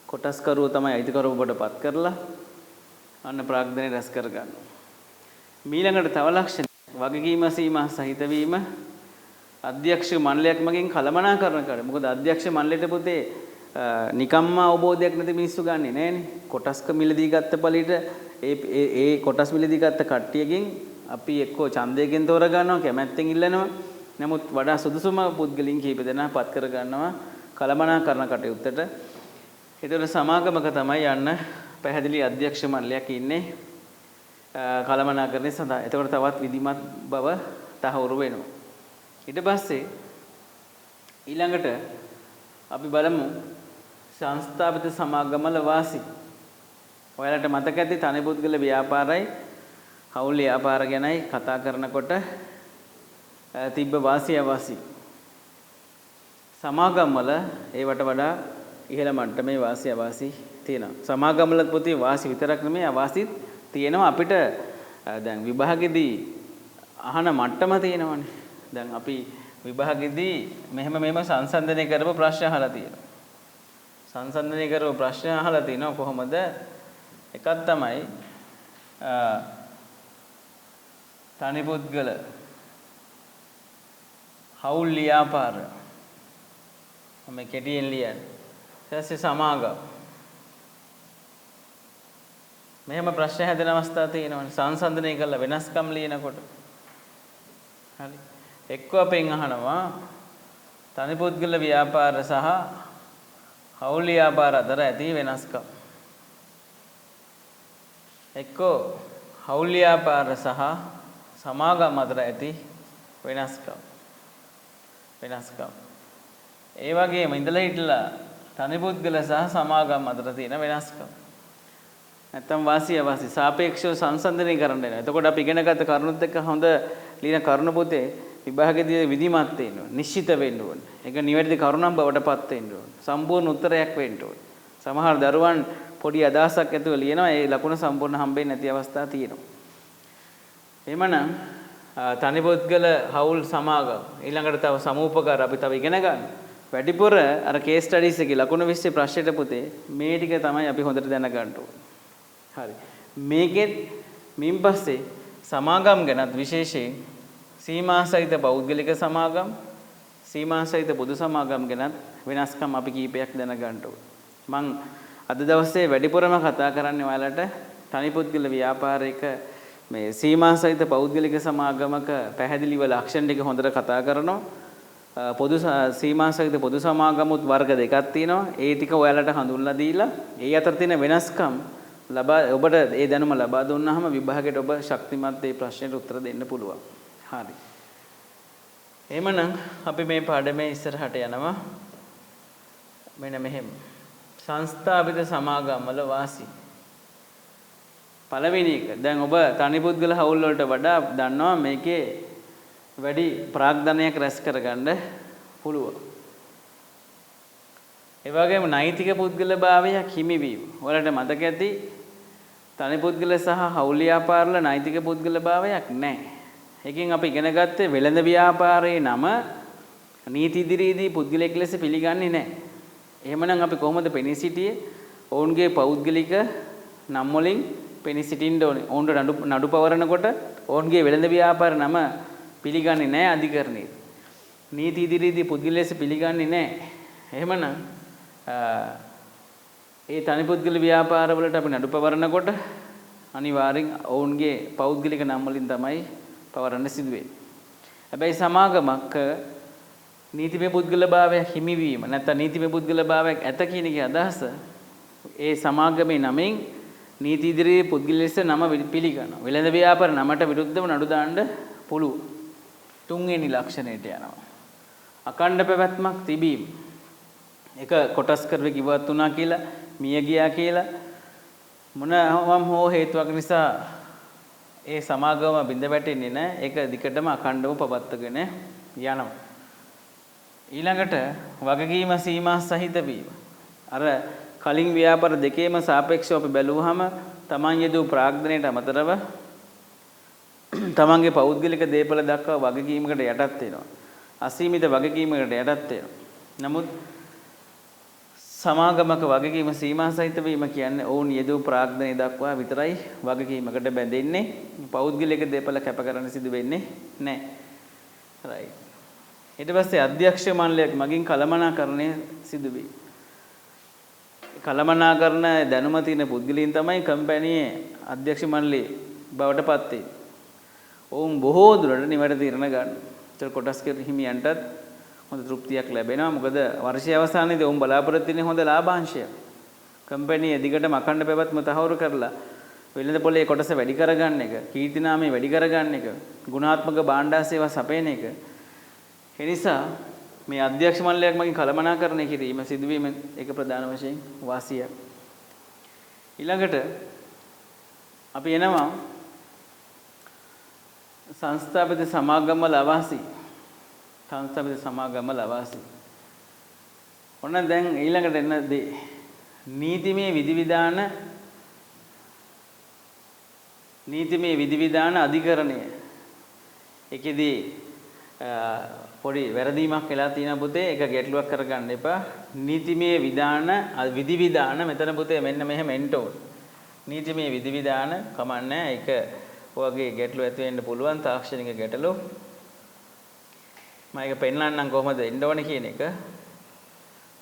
කොටස් කරුව තමයි අයිතිකරුව ඔබටපත් කරලා අන්න ප්‍රාග්ධනය රැස් කර ගන්නවා. ඊළඟට තව ලක්ෂණ වගකීම සීමා සහිත වීම අධ්‍යක්ෂ මණ්ඩලයක් මගින් කළමනාකරණය කරනවා. මොකද අධ්‍යක්ෂ මණ්ඩලයට පුතේ නිකම්ම අවබෝධයක් නැති මිනිස්සු ගන්නෙ නෑනේ. කොටස්ක මිලදී ගත්ත පළියට ඒ කොටස් මිලදී ගත්ත කට්ටියකින් අපි එක්කෝ ඡන්දයෙන් තෝර ගන්නවා කැමැත්තෙන් ඉල්ලනවා. නමුත් වඩා සුදුසුම පුද්ගලින් කීප දෙනා පත් කර ගන්නවා කළමනාකරණ කටයුත්තට. ඒතර සමාගමක තමයි යන්න පැහැදිලි අධ්‍යක්ෂ මණ්ඩලයක් ඉන්නේ කළමනාකරණය සඳහා. එතකොට තවත් විධිමත් බව තහවුරු වෙනවා. ඊට පස්සේ ඊළඟට අපි බලමු සංස්ථාපිත සමාගමවල වාසි. ඔයාලට මතක ඇති තනි පුද්ගල ව්‍යාපාරයි හවුල් ව්‍යාපාර ගැනයි කතා කරනකොට තිබ්බ වාසි අවාසි. සමාගම්වල ඒවට වඩා ඉහළ මට්ටමේ වාසි අවාසි තියෙනවා. සමාගම්වල පුතේ වාසි විතරක් නෙමෙයි අවාසිත් තියෙනවා. අපිට දැන් විභාගෙදී අහන මට්ටම තියෙනවනේ. දැන් අපි විභාගෙදී මෙහෙම සංසන්දනය කරපු ප්‍රශ්න අහලා තියෙනවා. කොහොමද? එකක් තමයි තනි පුද්ගල හවුල් ව්‍යාපාර මම කෙටියෙන් ලියන්නේ. ඊට පස්සේ සමාගම් මෙහෙම ප්‍රශ්න හැදෙන අවස්ථා තියෙනවනේ සංසන්දනය කරලා වෙනස්කම් ලියනකොට. හරි. එක්ක අපෙන් අහනවා තනි පුද්ගල ව්‍යාපාර සහ හවුල් ව්‍යාපාර අතර ඇති වෙනස්කම්. එක්ක හවුල් ව්‍යාපාර සහ සමාගම් අතර ඇති වෙනස්කම්. ඒ වගේම ඉඳලා හිටලා තනි පුද්ගල සහ සමාගම් අතර තියෙන වෙනස්කම්. නැත්තම් වාසිය සාපේක්ෂව සංසන්දනය කරන්න වෙනවා. එතකොට අපි ඉගෙනගත්ත කරුණුත් එක්ක හොඳ ලියන කරුණ පොතේ විභාගයේදී විධිමත් වෙන්න ඕනේ. නිශ්චිත වෙන්න ඕනේ. ඒක නිවැරදි කරුණක් බවටපත් වෙන්න ඕනේ. සම්පූර්ණ උත්තරයක් වෙන්න ඕනේ. සමහර දරුවන් පොඩි අදහසක් ඇතුව ලියනවා ඒ ලකුණ සම්පූර්ණ හම්බෙන්නේ නැති අවස්ථා තියෙනවා. එහෙමනම් තනි පුද්ගල හවුල් සමාගම් ඊළඟට තව සමූපකාර අපි තව ඉගෙන ගන්න. වැඩිපුර අර කේස් ස්ටඩීස් එකේ ලකුණු 20 ප්‍රශ්නෙට පුතේ මේ ටික තමයි අපි හොඳට දැනගන්න ඕනේ. හරි. මේකෙත් මින් පස්සේ සමාගම් ගැනත් විශේෂයෙන් සීමා සහිත පෞද්ගලික සමාගම් සීමා සහිත පොදු සමාගම් ගැනත් වෙනස්කම් අපි කීපයක් දැනගන්න ඕනේ. මම අද දවසේ වැඩිපුරම කතා කරන්නේ ඔයාලට තනි පුද්ගල ව්‍යාපාරික මේ සීමා සහිත පෞද්ගලික සමාගමක පැහැදිලිව ලක්ෂණ ටික හොඳට කතා කරනවා. පොදු සීමා සහිත පොදු සමාගමුත් වර්ග දෙකක් තියෙනවා. ඒ ටික ඔයාලට හඳුන්ලා දීලා ඒ අතර තියෙන වෙනස්කම් ඔබට ඒ දැනුම ලබා දුන්නාම විභාගයට ඔබ ශක්තිමත් ඒ ප්‍රශ්නෙට උත්තර දෙන්න පුළුවන්. හරි. එහෙමනම් අපි මේ පාඩමේ ඉස්සරහට යනවා. මෙන්න මෙහෙම. සංස්ථාපිත සමාගම් වල වාසි. පළවෙනි එක. දැන් ඔබ තනි පුද්ගල හවුල් වලට වඩා දන්නවා මේකේ වැඩි ප්‍රාග්ධනයක් රැස් කරගන්න පුළුවන්. ඒ වගේම නෛතික පුද්ගලභාවයක් හිමිවීම. ඔයාලට මතක ඇති තනි පුද්ගල සහ හවුල් ව්‍යාපාරවල නෛතික පුද්ගලභාවයක් නැහැ. එකකින් අපි ඉගෙන ගත්තේ වෙළඳ ව්‍යාපාරයේ නම නීති ඉදිරියේදී පුද්ගලයෙක් ලෙස පිළිගන්නේ නැහැ. එහෙමනම් අපි කොහොමද පෙනී සිටියේ? ඔවුන්ගේ පෞද්ගලික නම් වලින් පෙනී සිටින්න ඕනේ. ඔවුන්ට නඩු පවරනකොට ඔවුන්ගේ වෙළඳ ව්‍යාපාර නම පිළිගන්නේ නැහැ අධිකරණයේ. නීති ඉදිරියේදී පුද්ගල ලෙස පිළිගන්නේ නැහැ. එහෙමනම් ඒ තනි පුද්ගල ව්‍යාපාර වලට අපි නඩු පවරනකොට අනිවාර්යෙන් ඔවුන්ගේ පෞද්ගලික නම් වලින් තමයි පවරන්න සිදු වෙන්නේ. හැබැයි සමාගමක නීතිමය පුද්ගලභාවයක් හිමිවීම නැත්නම් නීතිමය පුද්ගලභාවයක් ඇත කියන එකේ අදහස ඒ සමාගමේ නමින් නීති ඉදිරියේ පුද්ගල ලෙස නම පිළිගන්නවා. වෙළඳ ව්‍යාපාර නමට විරුද්ධව නඩු දාන්න පුළුවන්. තුන්වෙනි ලක්ෂණයට යනවා. අකණ්ඩ පැවැත්මක් තිබීම. එක කොටස් කරව කිව්වත් උනා කියලා මිය ගියා කියලා මොනවම් හෝ හේතුවක් නිසා ඒ සමාගම බිඳ වැටෙන්නේ නැහැ. ඒක දිකටම අඛණ්ඩව පවත්වාගෙන යනවා. ඊළඟට වගකීම සීමා සහිත වීම. අර කලින් ව්‍යාපාර දෙකේම සාපේක්ෂව අපි බැලුවහම තමන් යෙදූ ප්‍රාග්ධනයට අමතරව තමන්ගේ පෞද්ගලික දේපල දක්වා වගකීමකට යටත් වෙනවා. අසීමිත වගකීමකට යටත් වෙනවා. නමුත් සමාගමක වගකීම සීමා සහිත වීම කියන්නේ ඔවුන් යෙදූ ප්‍රාග්ධනය දක්වා විතරයි වගකීමකට බැඳෙන්නේ. පෞද්ගලික දේපල කැප කරන්න සිදු වෙන්නේ නැහැ. right. ඊට පස්සේ අධ්‍යක්ෂ මණ්ඩලයක් මගින් කළමනාකරණය සිදු වේ. කළමනාකරණ දැනුම තියෙන පුද්ගලයන් තමයි කම්පැනියේ අධ්‍යක්ෂ මණ්ඩලයේ බවට පත් වෙන්නේ. ඔවුන් බොහෝ දුරට නිවැරදි තීරණ ගන්නවා. ඒතර කොටස් හිමියන්ටත් හොඳ තෘප්තියක් ලැබෙනවා. මොකද වර්ෂයේ අවසානයේදී ඔවුන් බලාපොරොත්තු වෙන්නේ හොඳ ලාභාංශයක්. කම්පැනි දිගටම අඛණ්ඩ පැවැත්ම තහවුරු කරලා වෙළඳ පොලේ කොටස වැඩි කරගන්න එක, කීර්තිනාමය වැඩි කරගන්න එක, ගුණාත්මක භාණ්ඩ සේවා සපයන එක. ඒ නිසා මේ අධ්‍යක්ෂ මණ්ඩලයක් මගින් කළමනාකරණය කිරීම සිදුවීම එක ප්‍රධාන වශයෙන් වාසියක්. ඊළඟට අපි එනවා සංස්ථාපිත සමාගම් වල අවාසි. සංස්ථාපිත සමාගම් වල අවාසි. ඔන්න දැන් ඊළඟට එන දේ නීතිමය විධිවිධාන අධිකරණය. ඒකෙදී පොඩි වැරදීමක් වෙලා තියෙන පුතේ ඒක ගැටලුවක් කරගන්න එපා. නීතිමය විධිවිධාන මෙතන පුතේ මෙන්න මෙහෙම එන්න ඕන. නීතිමය විධිවිධාන කමන්නේ ඒක ඔයගේ ගැටලු ඇති වෙන්න පුළුවන් තාක්ෂණික ගැටලු. මම ඒක පෙන්නන්නම් කොහොමද එන්න ඕනේ කියන එක.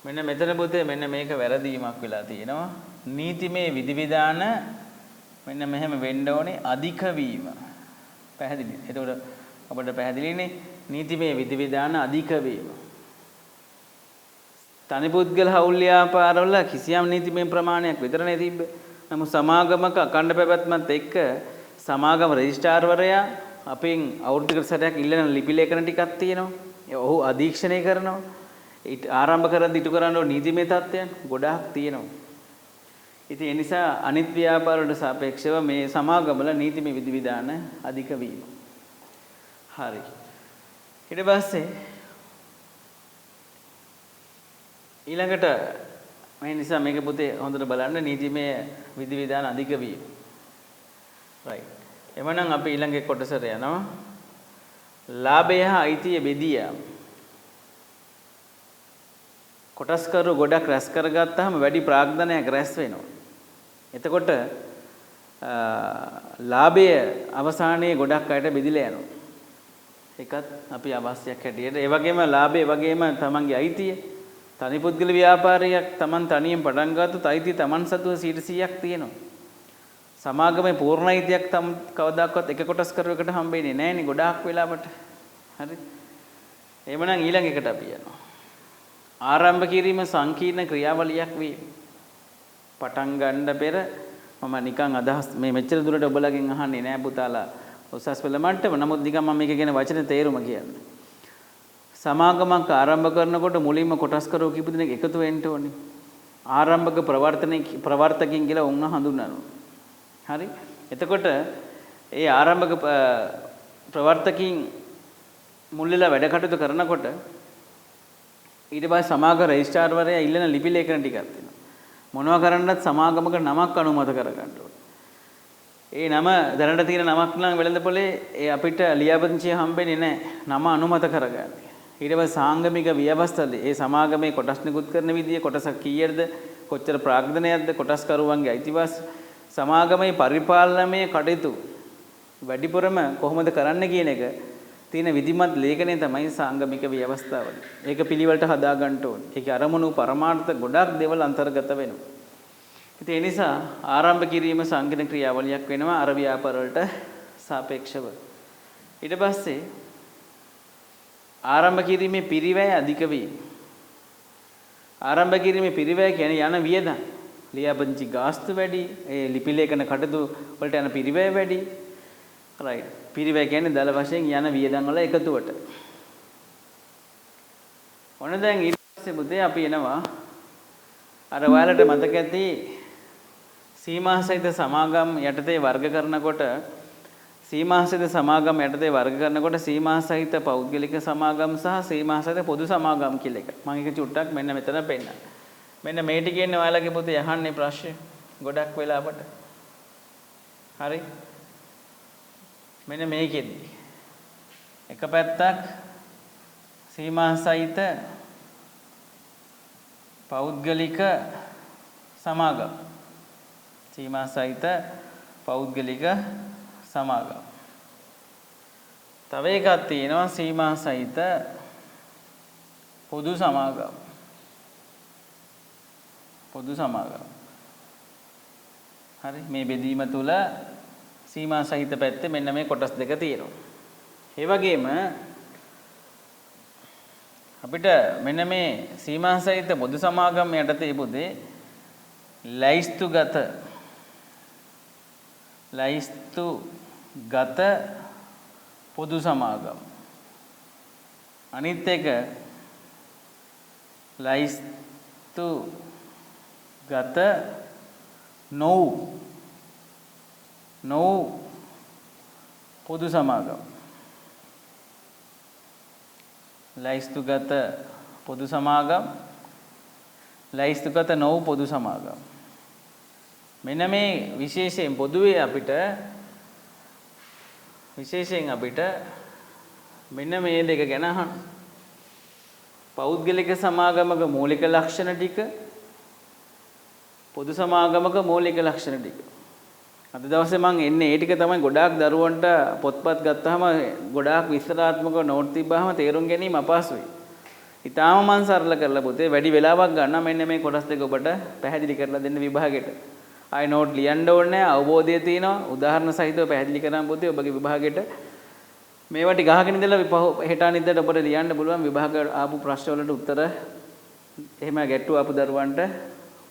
මෙන්න මෙතන පුතේ මෙන්න මේක වැරදීමක් වෙලා තියෙනවා. නීතිමය විධිවිධාන මෙන්න මෙහෙම වෙන්න ඕනේ අධික වීම. පැහැදිලි. එතකොට අපිට පැහැදිලිනේ නීතිමය විධිවිධාන අධික වීම. තනි පුද්ගල හවුල් ව්‍යාපාරවල කිසියම් නීතිමය ප්‍රමාණයක් විතරනේ තිබ්බේ. නමුත් සමාගමක අඛණ්ඩ පැවැත්මත් එක්ක සමාගම රෙජිස්ට්‍රාර්වරයා අපෙන් අවුරුද්දකට සැරයක් ඉල්ලන ලිපි ලේඛන ටිකක් තියෙනවා. ඔහු අධීක්ෂණය කරනවා. ආරම්භ කරද්දී ඉටු කරන්න ඕන නීතිමය තත්ත්වයන් ගොඩාක් තියෙනවා. ඉතින් ඒ නිසා අනිත් ව්‍යාපාර වලට සාපේක්ෂව මේ සමාගමවල නීතිමය විධිවිධාන අධික වීම. හරි. ඊට පස්සේ ඊළඟට මේ නිසා මේක පුතේ හොඳට බලන්න නීතිමය විධිවිධාන අධික වීම. right. එමනම් අපි ඊළඟ කොටසට යනවා. ලාභය හා අයිතිය බෙදී යාම. කොටස්කරු ගොඩක් රැස් කරගත්තාම වැඩි ප්‍රාග්ධනයක් රැස් වෙනවා. එතකොට ලාභය අවසානයේ ගොඩක් අයට බෙදිලා යනවා. ඒකත් අපි අවශ්‍යයක් හැටියට ඒ වගේම ලාභය වගේම තමන්ගේ අයිතිය තනි පුද්ගල ව්‍යාපාරයක් තමන් තනියෙන් පටන් ගත්තොත් අයිතිය තමන් සතුව 100%ක් තියෙනවා. සමාගමේ පූර්ණ අයිතියක් තම කවදාකවත් එක කොටස් කරුවකට හම්බෙන්නේ නැහැ නේ ගොඩාක් වෙලාවට. හරි. එහෙමනම් ඊළඟ එකට අපි යනවා. ආරම්භ කිරීම සංකීර්ණ ක්‍රියාවලියක් වේ. පටන් ගන්න පෙර මම නිකන් අදහස් මේ මෙච්චර දුරට ඔබලගෙන් අහන්නේ නෑ පුතාලා උසස් පෙළ මට්ටම. නමුත් නිකන් මම මේක ගැන වචන තේරුම කියන්නේ. සමාගමක් ආරම්භ කරනකොට මුලින්ම කොටස් කරෝ කිපු දෙනෙක් එකතු වෙන්න ඕනේ. ආරම්භක ප්‍රවර්තකයන් කියලා උන්ව හඳුන්වනවා. හරි. එතකොට ඒ ආරම්භක ප්‍රවර්තකයන් මුල් වෙලා වැඩ කටයුතු කරනකොට ඊට පස්සේ සමාගම රෙජිස්ට්‍රාර්වරයා ඉල්ලන ලිපි ලේඛන ටිකක් තියෙනවා. මොනවා කරන්නත් සමාගමක නමක් අනුමත කරගන්න ඕනේ. ඒ නම දැනට තියෙන නමක් නම් වෙළඳපොලේ ඒ අපිට ලියාපදිංචිය හම්බෙන්නේ නැහැ. නම අනුමත කරගන්න. ඊට පස්සේ සාංගමික ව්‍යවස්ථාවේ ඒ සමාගමේ කොටස් නිකුත් කරන විදිය කොටසක් කීයද කොච්චර ප්‍රාග්ධනයක්ද කොටස් කරුවන්ගේ අයිතිවාසිකම් සමාගමේ පරිපාලනමය කටයුතු වැඩිපුරම කොහොමද කරන්න කියන එක තියෙන විධිමත් ලේඛනය තමයි සාංගමික ව්‍යවස්ථාවල. ඒක පිළිවෙලට හදා ගන්න ඕනේ. ඒකේ අරමුණු පරමාර්ථ ගොඩක් දේවල් අන්තර්ගත වෙනවා. ඉතින් ඒ නිසා ආරම්භ කිරීම සංකීර්ණ ක්‍රියාවලියක් වෙනවා අර ව්‍යාපාර වලට සාපේක්ෂව. ඊට පස්සේ ආරම්භ කිරීමේ පිරිවැය අධික වීම. ආරම්භ කිරීමේ පිරිවැය කියන්නේ යන වියදම්. ලියාපදිංචි ගාස්තු වැඩි, ඒ ලිපි ලේඛන කටයුතු වලට යන පිරිවැය වැඩි. right. පිරිවැය කියන්නේ දල වශයෙන් යන වියදම් වල එකතුවට. ඔන්න දැන් ඊට පස්සේ මුදේ අපි එනවා අර ඔයාලට මතක ඇති සීමා සහිත සමාගම් යටතේ වර්ග කරනකොට සීමා සහිත සමාගම් යටතේ වර්ග කරනකොට සීමා සහිත පෞද්ගලික සමාගම් සහ සීමා සහිත පොදු සමාගම් කියලා එක. මම ඒක චුට්ටක් මෙන්න මෙතන පෙන්නන්න. මෙන්න මේ ටිකෙන්නේ ඔයාලගේ පුතේ අහන්නේ ප්‍රශ්නේ ගොඩක් වෙලාවට. හරි. මෙන්න මේකෙදි එක පැත්තක් සීමා සහිත පෞද්ගලික සමාගම් සීමා සහිත පෞද්ගලික සමාගම් තව එකක් තියෙනවා සීමා සහිත පොදු සමාගම් හරි මේ බෙදීම තුල සීමා සහිත පැත්තේ මෙන්න මේ කොටස් දෙක තියෙනවා. ඒ වගේම අපිට මෙන්න මේ සීමා සහිත පොදු සමාගම් යටතේ පුතේ ලයිස්තුගත පොදු සමාගම් අනිත් එක ලයිස්තුගත නොවු පොදු සමාගම් ලයිස්තුගත පොදු සමාගම් ලයිස්තුගත නොවු පොදු සමාගම් මෙන්න මේ විශේෂයෙන් පොදුවේ අපිට මෙන්න මේ දෙක ගැන අහන්න. පෞද්ගලික සමාගමක මූලික ලක්ෂණ ටික පොදු සමාගමක මූලික ලක්ෂණ ටික. අද දවසේ මම එන්නේ ඒ ටික තමයි ගොඩාක් දරුවන්ට පොත්පත් ගත්තාම ගොඩාක් විස්තරාත්මකව නෝට් තිබ්බාම තේරුම් ගැනීම අපහසුයි. ඊටාම මම සරල කරලා පුතේ වැඩි වෙලාවක් ගන්නවා මෙන්න මේ කොටස් දෙක ඔබට පැහැදිලි කරලා දෙන්න විභාගෙට. ආයි නෝට් ලියන්න ඕනේ නැහැ. අවබෝධය තියෙනවා. උදාහරණ සහිතව පැහැදිලි කරන්න පුතේ ඔබගේ විභාගෙට මේවා ටික අහගෙන ඉඳලා හෙට අනිද්දාට ඔබට ලියන්න පුළුවන් විභාග ආපු ප්‍රශ්න වලට උත්තර. එහෙම ගැට්ටු ආපු දරුවන්ට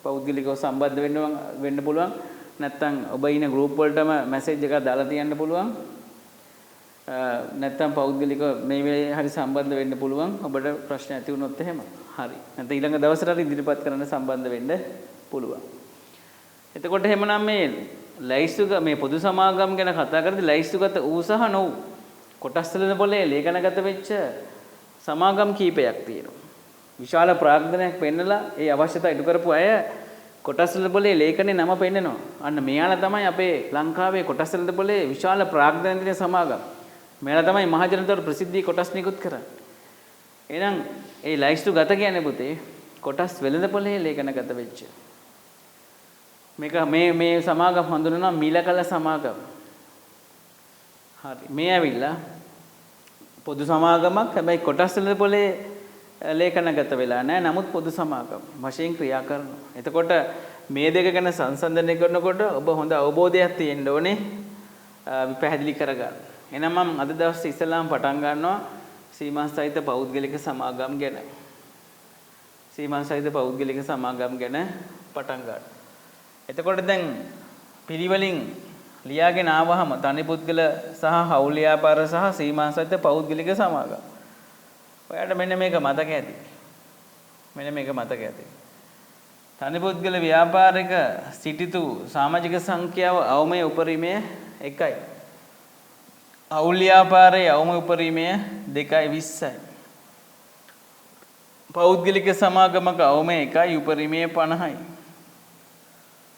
පෞද්ගලිකව සම්බන්ධ වෙන්න පුළුවන්. නැත්තම් ඔබ ඉන්න ගෲප් වලටම මැසේජ් එකක් දාලා තියන්න පුළුවන්. නැත්තම් පෞද්ගලිකව මේ වෙලේ හරි සම්බන්ධ වෙන්න පුළුවන්. ඔබට ප්‍රශ්න ඇති වුණොත් එහෙම. හරි. නැත්නම් ඊළඟ දවසට හරි ඉදිරිපත් කරන්න සම්බන්ධ වෙන්න පුළුවන්. එතකොට එහෙමනම් මේ ලැයිස්තුක මේ පොදු සමාගම් ගැන කතා කරද්දී ලැයිස්තුගත ඌ සහ නොව් කොටස් වලින් පොලේ ලේඛනගත වෙච්ච සමාගම් කීපයක් තියෙනවා. විශාල ප්‍රාග්ධනයක් පෙන්නලා ඒ අවශ්‍යතා ඉටු කරපු අය කොටස් වල පොලේ ලේඛනේ නම පෙන්නනවා. අන්න මෙයාලා තමයි අපේ ලංකාවේ කොටස් වල පොලේ විශාල ප්‍රාග්ධන දින සමාගම්. මෙයාලා තමයි මහජනතාවට ප්‍රසිද්ධිය කොටස් නිකුත් කරන්නේ. එහෙනම් ඒ ලයිස්තු ගත කියන්නේ පුතේ කොටස් වෙළඳ පොලේ ලේඛනගත වෙච්ච. මේක මේ සමාගම් හඳුන්වනවා මිලකල සමාගම්. හරි. මේ ඇවිල්ලා පොදු සමාගමක් හැබැයි කොටස් වෙළඳ පොලේ ලේඛනගත වෙලා නැහැ. නමුත් පොදු සමාගම් වශයෙන් ක්‍රියා කරනවා. එතකොට මේ දෙක ගැන සංසන්දනය කරනකොට ඔබ හොඳ අවබෝධයක් තියෙන්න ඕනේ පැහැදිලි කරගන්න. එහෙනම් මම අද දවසේ ඉස්සලාම පටන් ගන්නවා සීමා සහිත පෞද්ගලික සමාගම් ගැන. සීමා සහිත පෞද්ගලික සමාගම් ගැන පටන් ගන්න. එතකොට දැන් පිළිවෙලින් ලියාගෙන ආවහම තනි පුද්ගල සහ හවුල් ව්‍යාපාර සහ සීමා සහිත පෞද්ගලික සමාගම්. ඔයාලට මෙන්න මේක මතක ඇති. මෙන්න මේක මතක ඇති. තනි පුද්ගල ව්‍යාපාරික සිටිතු සමාජික සංඛ්‍යාව අවමය උපරිමය 1යි. හවුල් ව්‍යාපාරයේ අවමය උපරිමය 2.20යි. පෞද්ගලික සමාගමක අවමය 1යි උපරිමය 50යි.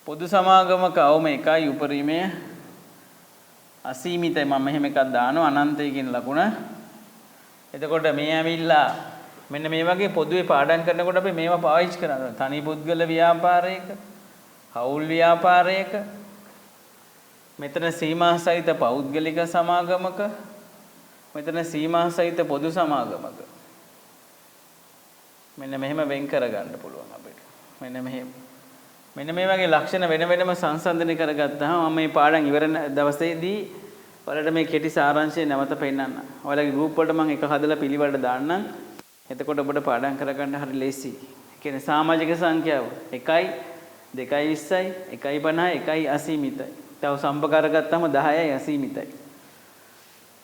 පොදු සමාගමක අවමය 1යි උපරිමය අසීමිතයි. මම මෙහෙම එකක් දානවා අනන්තය කියන ලකුණ. එතකොට මේ ඇවිල්ලා මෙන්න මේ වගේ පොදුවේ පාඩම් කරනකොට අපි මේවා පාවිච්චි කරනවා. තනි පුද්ගල ව්‍යාපාරයක, හවුල් ව්‍යාපාරයක, මෙතන සීමා සහිත පෞද්ගලික සමාගමක, මෙතන සීමා සහිත පොදු සමාගමක. මෙන්න මෙහෙම වෙන් කරගන්න පුළුවන් අපිට. මෙන්න මෙහෙම. මෙන්න මේ වගේ ලක්ෂණ වෙන වෙනම සංසන්දනය කරගත්තාම මම මේ පාඩම් ඉවර දවසේදී ඔයාලට මේ කෙටි සාරාංශය නැවත පෙන්නන්න. ඔයාලගේ ගෲප් වලට මම එක හදලා පිළිවෙලට දාන්නම්. එතකොට ඔබට පාඩම් කරගන්න හරි ලේසි. ඒ කියන්නේ සමාජික සංඛ්‍යාව 1යි 2.20යි 1.50යි 1යි අසීමිතයි. තව සම්පකාර ගත්තාම 10යි අසීමිතයි.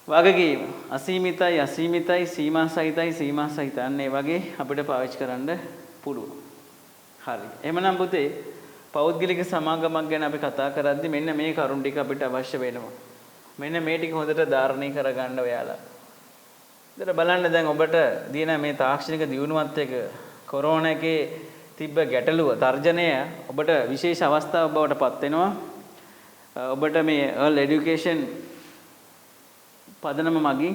වගකීම අසීමිතයි අසීමිතයි සීමා සහිතයි සීමා සහිත අන්න ඒ වගේ අපිට පාවිච්චි කරන්න පුළුවන්. හරි. එහෙමනම් පුතේ පෞද්ගලික සමාගමක් ගැන අපි කතා කරද්දි මෙන්න මේ කරුණු ටික අපිට අවශ්‍ය වෙනවා. මෙන්න මේ ටික හොඳට ධාරණය කරගන්න ඔයාලා. ඉතින් බලන්න දැන් ඔබට දින මේ තාක්ෂණික දියුණුවත් එක්ක කොරෝනා එකේ තිබ්බ ගැටලුව තර්ජනය ඔබට විශේෂ අවස්ථාවක් බවට පත් වෙනවා. ඔබට මේ early education පදනම මගින්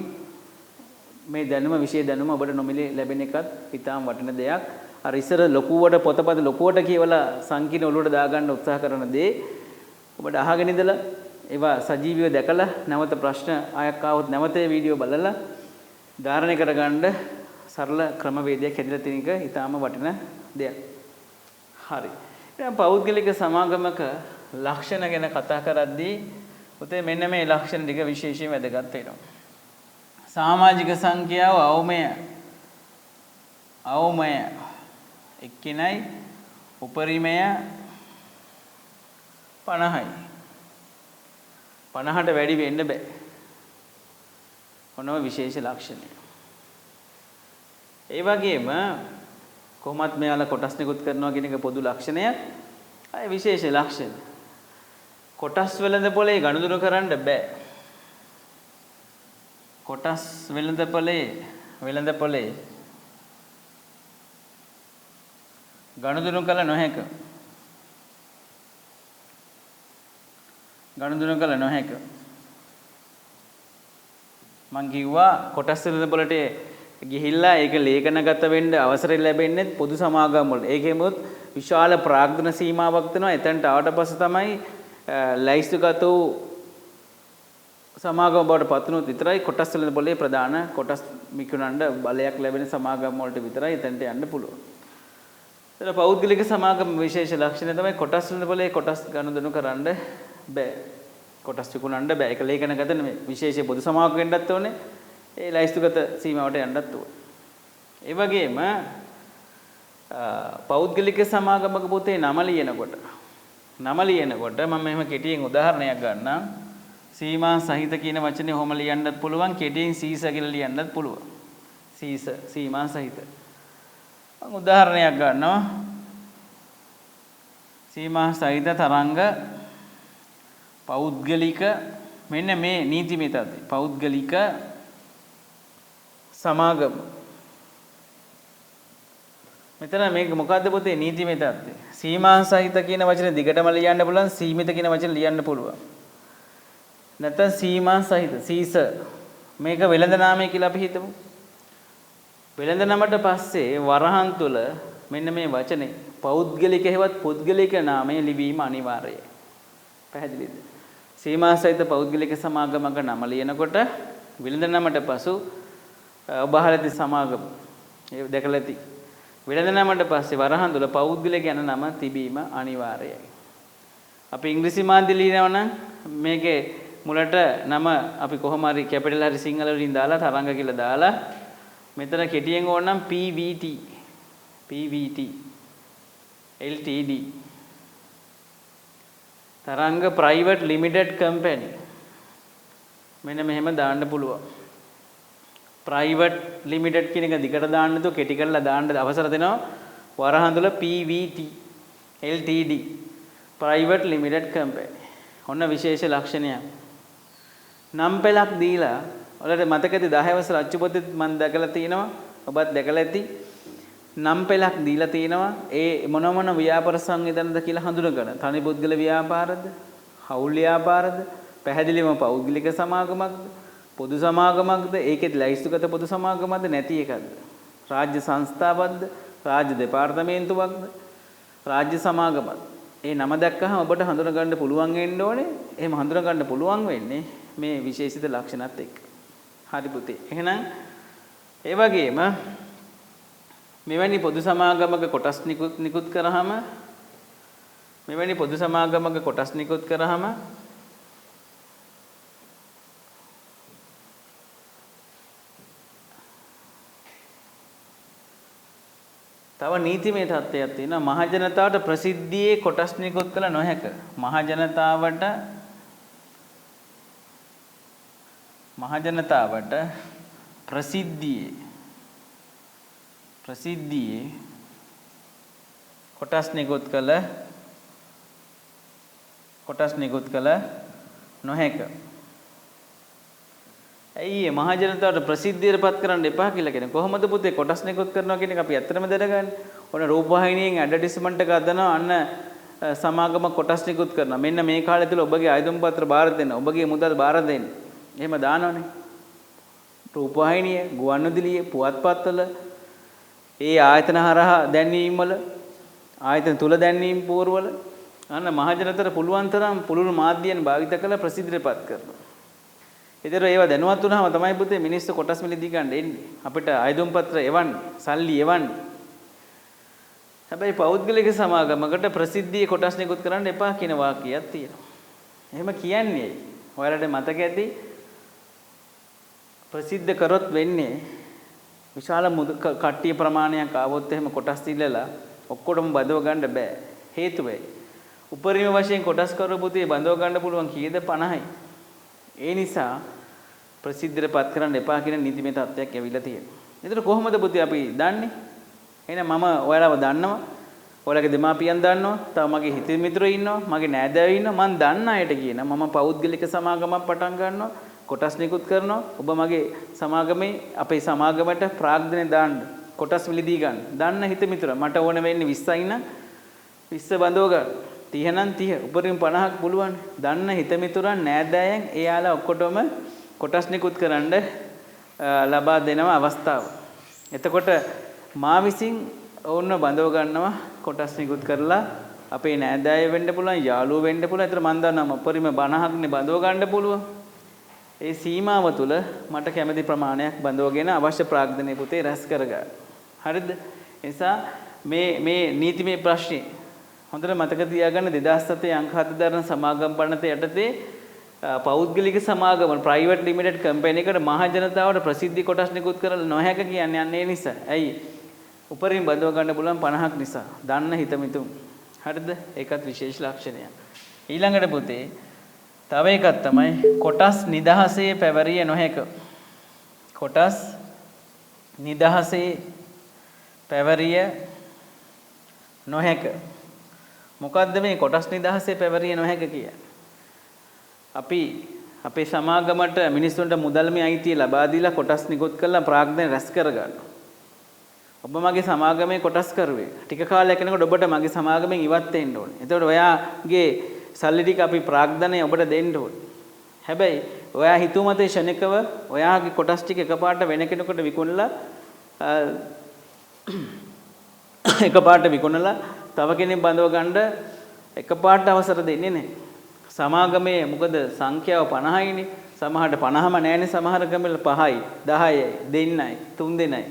මේ දැනුම විශේෂ දැනුම ඔබට නොමිලේ ලැබෙන එකත් ඉතාම වටින දෙයක්. අර ඉස්සර ලොකුවට පොතපත ලොකුවට කියවලා සංකීර්ණ ඔළුවට දාගන්න උත්සාහ කරන දේ ඔබට අහගෙන ඉඳලා ඒවා සජීවීව දැකලා නැවත ප්‍රශ්න ආයක් ආවොත් නැවත ඒ වීඩියෝ බලලා ධාරණය කරගන්න සරල ක්‍රමවේදයක් හැදලා තියෙන එක ඊටාම වටින දෙයක්. හරි. දැන් පෞද්ගලික සමාගමක ලක්ෂණ ගැන කතා කරද්දී පුතේ මෙන්න මේ ලක්ෂණ ටික විශේෂයෙන් වැදගත් වෙනවා. සමාජික සංඛ්‍යාව අවමය එක්කිනයි උපරිමය 50යි. 50ට වැඩි වෙන්න බෑ. මොනම විශේෂ ලක්ෂණය. ඒ වගේම කොහොමත් මෙයාලා කොටස් නිකුත් කරනවා කියන එක පොදු ලක්ෂණයක්. අය විශේෂ ලක්ෂණ. කොටස් වෙළඳ පොලේ ගනුදෙනු කරන්න බෑ. කොටස් වෙළඳ පොලේ ගනුදෙනු කළ නොහැක. මං කිව්වා කොටස් වෙළඳ පොලට ගිහිල්ලා ඒක ලේඛනගත වෙන්න අවසරය ලැබෙන්නේ පොදු සමාගම් වල. ඒකෙමුත් විශාල ප්‍රාග්ධන සීමාවක් තියෙනවා. එතනට ආවට පස්සේ තමයි ලයිස්තුගත වූ සමාගම බවට පත් වුණොත් විතරයි කොටස් වෙළඳ පොලේ ප්‍රධාන කොටස් මිකුණන්න බලයක් ලැබෙන සමාගම් වලට විතරයි එතනට යන්න පුළුවන්. ඒතර පෞද්ගලික සමාගම විශේෂ ලක්ෂණය තමයි කොටස් වල බලේ කොටස් ගනුදෙනු කරන්න බෑ. කොටස් විකුණන්න බෑ. ඒක ලේඛනගත නෙමෙයි. විශේෂ පොදු සමාගමක් වෙන්නත් ඕනේ. ඒ ලයිස්තුගත සීමාවට යන්නත් ඕනේ. ඒ වගේම පෞද්ගලික සමාගමක පොතේ නම ලියනකොට මම මෙහෙම කෙටියෙන් උදාහරණයක් ගන්නම්. සීමා සහිත කියන වචනේ ඔහොම ලියන්නත් පුළුවන්. කෙටියෙන් සීස කියලා ලියන්නත් පුළුවන්. සීස සීමා සහිත. මම උදාහරණයක් ගන්නවා. සීමා සහිත තරංග පෞද්ගලික මෙන්න මේ නීතිමය තත්ත්වය. පෞද්ගලික සමාගම. මෙතන මේක මොකද්ද පොතේ නීතිමය තත්ත්වය? සීමා සහිත කියන වචනේ දිගටම ලියන්න පුළුවන්. සීමිත කියන වචනේ ලියන්න පුළුවන්. නැත්නම් සීමා සහිත සීස මේක වෙළඳ නාමය කියලා අපි හිතමු. වෙළඳ නමට පස්සේ වරහන් තුල මෙන්න මේ වචනේ පෞද්ගලික හේවත් පුද්ගලික නාමය ලිවීම අනිවාර්යයි. පැහැදිලිද? සීමා සහිත පෞද්ගලික සමාගමක නම ලියනකොට වෙළඳ නමට පසු ඔබ අහලා ඇති සමාගම ඒ දැකලා ඇති. වෙළඳ නමට පස්සේ වරහන් තුල පෞද්ගලික යන නම තිබීම අනිවාර්යයි. අපි ඉංග්‍රීසි මාධ්‍ය ලියනවා නම් මේකේ මුලට නම අපි කොහොම හරි කැපිටල් හරි සිංහල වලින් දාලා තරංග කියලා දාලා මෙතන කෙටියෙන් ඕනනම් PVT LTD තරංග ප්‍රයිවට් ලිමිටඩ් කම්පැනි මෙන්න මෙහෙම දාන්න පුළුවන්. ප්‍රයිවට් ලිමිටඩ් කියන එක දිගට දාන්න නේද කෙටි කරලා දාන්න අවසර දෙනවා. වරහන් තුල PVT LTD private limited company. ඔන්න විශේෂ ලක්ෂණයක්. නම් පෙළක් දීලා ඔයාලට මතකද 10 වසර අච්චුපොතෙත් මම දැකලා තියෙනවා. ඔබත් දැකලා ඇති. නම් පෙළක් දීලා තියෙනවා. ඒ මොන ව්‍යාපාර සංවිධානද කියලා හඳුනගන්න. තනි පුද්ගල ව්‍යාපාරද? හවුල් ව්‍යාපාරද? පැහැදිලිවම පෞද්ගලික සමාගමක්ද? පොදු සමාගමක්ද? ඒකෙත් ලයිස්තුගත පොදු සමාගමක්ද නැති එකක්ද? රාජ්‍ය සංස්ථාවක්ද? රාජ්‍ය දෙපාර්තමේන්තුවක්ද? රාජ්‍ය සමාගමක්ද? ඒ නම දැක්කහම ඔබට හඳුනගන්න පුළුවන් වෙන්න ඕනේ. එහෙම හඳුනගන්න පුළුවන් වෙන්නේ මේ විශේෂිත ලක්ෂණات එක්ක. හරි පුතේ. එහෙනම් ඒ වගේම මෙවැනි පොදු සමාගමක කොටස් නිකුත් කරාම තව නීතිමය තත්ත්වයක් තියෙනවා. මහජනතාවට ප්‍රසිද්ධියේ කොටස් නිකුත් කළ නොහැක. මහජනතාවට ප්‍රසිද්ධියේ කොටස් නිකුත් කළ නොහැක. ඇයි මහජනතාවට ප්‍රසිද්ධියටපත් කරන්න එපා කියලා කියන්නේ? කොහොමද පුතේ කොටස් නිකුත් කරනවා කියන එක අපි ඇත්තටම දැනගන්නේ. ඔන්න රූපවාහිනියෙන් ඇඩ්වර්ටයිස්මන්ට් එකක් දානවා අන්න සමාගම කොටස් නිකුත් කරනවා. මෙන්න මේ කාලය තුල ඔබගේ ආයුධම් පත්‍ර බාර දෙන්න. ඔබගේ මුදල් බාර දෙන්න. එහෙම දානවනේ. රූපවාහිනිය, ගුවන්විදුලිය, පුවත්පත්වල ඒ ආයතන හරහා දැන්වීම් වල ආයතන තුල දැන්වීම් පෝරවල අන්න මහජනතර පුළුවන් තරම් පුළුල් මාධ්‍යයන් භාවිත කරලා ප්‍රසිද්ධියටපත් කරනවා. ඒතර ඒවා දැනුවත් වුණාම තමයි පුතේ මිනිස්සු කොටස් මිලදී ගන්න එන්නේ. අපිට ආයුධම් පත්‍ර එවන්න, සල්ලි එවන්න. හැබැයි පෞද්ගලික සමාගමකට ප්‍රසිද්ධියේ කොටස් නිකුත් කරන්න එපා කියන වාක්‍යයක් තියෙනවා. එහෙම කියන්නේ ඔයාලට මතක ඇති ප්‍රසිද්ධ කරොත් වෙන්නේ විශාල කට්ටිය ප්‍රමාණයක් ආවොත් එහෙම කොටස් ඉල්ලලා ඔක්කොටම බඳව ගන්න බෑ. හේතුව උපරිම වශයෙන් කොටස් කරපුතේ බඳව ගන්න පුළුවන් කීයද 50යි. ඒ නිසා ප්‍රසිද්ධියටපත් කරන්න එපා කියන නීතිමය තත්ත්වයක් ඇවිල්ලා තියෙනවා. ඒතර කොහොමද පුතේ අපි දන්නේ? එහෙනම් මම ඔයාලව දන්නවා. ඔයාලගේ දෙමාපියන් දන්නවා. තව මගේ හිතේ මිතුරෝ ඉන්නවා. මගේ නෑදෑයෝ ඉන්නවා. මම දන්න අයට කියනවා. මම පෞද්ගලික සමාගමක් පටන් ගන්නවා. කොටස් නිකුත් කරනවා. ඔබ මගේ සමාගමේ අපේ සමාගමට ප්‍රාග්ධනය දාන්න. කොටස් මිලදී ගන්න. දන්න හිත මිතුරා මට ඕන වෙන්නේ 20යි නම් 20 බඳව ගන්න. 30 නම් 30 උපරිම 50ක් පුළුවන්. දන්න හිත මිතුරන් නෑදෑයන් එයාලා ඔක්කොටම කොටස් නිකුත් කරන්න ලබා දෙනව අවස්ථාව. එතකොට මා විසින් ඕන්න බඳව ගන්නවා කොටස් නිකුත් කරලා අපේ නෑදෑයෝ වෙන්න පුළුවන් යාළුවෝ වෙන්න පුළුවන්. ඒතර මම දන්නවා උපරිම 50ක්නේ බඳව ගන්න පුළුවන්. ඒ සීමාව තුළ මට කැමති ප්‍රමාණයක් බඳවගෙන අවශ්‍ය ප්‍රාග්ධනය පුතේ රැස් කරගන්න. හරිද? ඒ නිසා මේ නීතිමය ප්‍රශ්නේ හොඳට මතක තියාගන්න 2007 අංක 7 දරන සමාගම් පනත යටතේ පෞද්ගලික සමාගම ප්‍රයිවට් ලිමිටඩ් කම්පැනි එකට මහ ජනතාවට ප්‍රසිද්ධි කොටස් නිකුත් කරලා නොහැක කියන්නේ අන්න ඒ නිසා. ඇයි? උපරිම බඳව ගන්න පුළුවන් 50ක් නිසා. දන්න හිතමිතුම්. හරිද? ඒකත් විශේෂ ලක්ෂණයක්. ඊළඟට පුතේ තව එකක් තමයි කොටස් නිදහසේ පැවරිය නොහැක. කොටස් නිදහසේ පැවරිය නොහැක. මොකද්ද මේ කොටස් නිදහසේ පැවරිය නොහැක කියන්නේ? අපි අපේ සමාගමට මිනිස්සුන්ට මුදල්මය අයිතිය ලබා දීලා කොටස් නිකුත් කරලා ප්‍රාග්ධනය රැස් කරගන්නවා. ඔබ මගේ සමාගමේ කොටස් කරුවේ. ටික කාලයක් යනකොට ඔබට මගේ සමාගමෙන් ඉවත් වෙන්න ඕනේ. එතකොට ඔයාගේ සල්ලි ටික අපි ප්‍රාග්ධනය ඔබට දෙන්න ඕනේ. හැබැයි ඔයා හිතුවමතේ ශනිකව ඔයාගේ කොටස් ටික එකපාරට වෙන කෙනෙකුට විකුණලා එකපාරට විකුණලා තව කෙනෙක් බඳව ගන්න එකපාරට අවසර දෙන්නේ නැහැ. සමාගමේ මොකද සංඛ්‍යාව 50යිනේ. සමහරට 50ම නැහැනේ සමහර ගමවල 5යි 10යි 2යි 3 දෙනයි.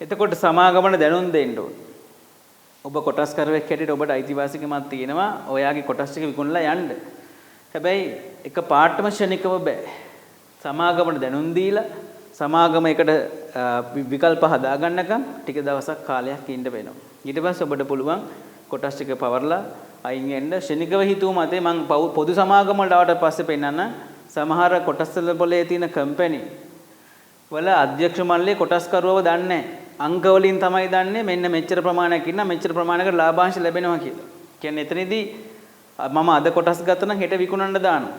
එතකොට සමාගමන දැනුම් දෙන්න ඕනේ. ඔබ කොටස් කරවෙක් හැටියට ඔබට අයිතිවාසිකමක් තියෙනවා ඔයාගේ කොටස් ටික විකුණලා යන්න. හැබැයි එක පාටම ශනිකව බෑ. සමාගමට දැනුම් දීලා සමාගම එකට විකල්ප හදා ගන්නකම් ටික දවසක් කාලයක් ඉන්න වෙනවා. ඊට පස්සේ ඔබට පුළුවන් කොටස් ටික පවර්ලා අයින් වෙන්න. ශනිකව හිතුව මතේ මම පොදු සමාගම වලට ආවට පස්සේ පෙන්නන්න සමහර කොටස් වල පොලේ තියෙන කම්පැනි වල අධ්‍යක්ෂ මණ්ඩලයේ කොටස් කරුවව දන්නේ නැහැ. අංක වලින් තමයි දන්නේ මෙන්න මෙච්චර ප්‍රමාණයක් ඉන්නා මෙච්චර ප්‍රමාණයකට ලාභාංශ ලැබෙනවා කියලා. කියන්නේ එතනදී මම අද කොටස් ගත්තා නම් හෙට විකුණන්න දානවා.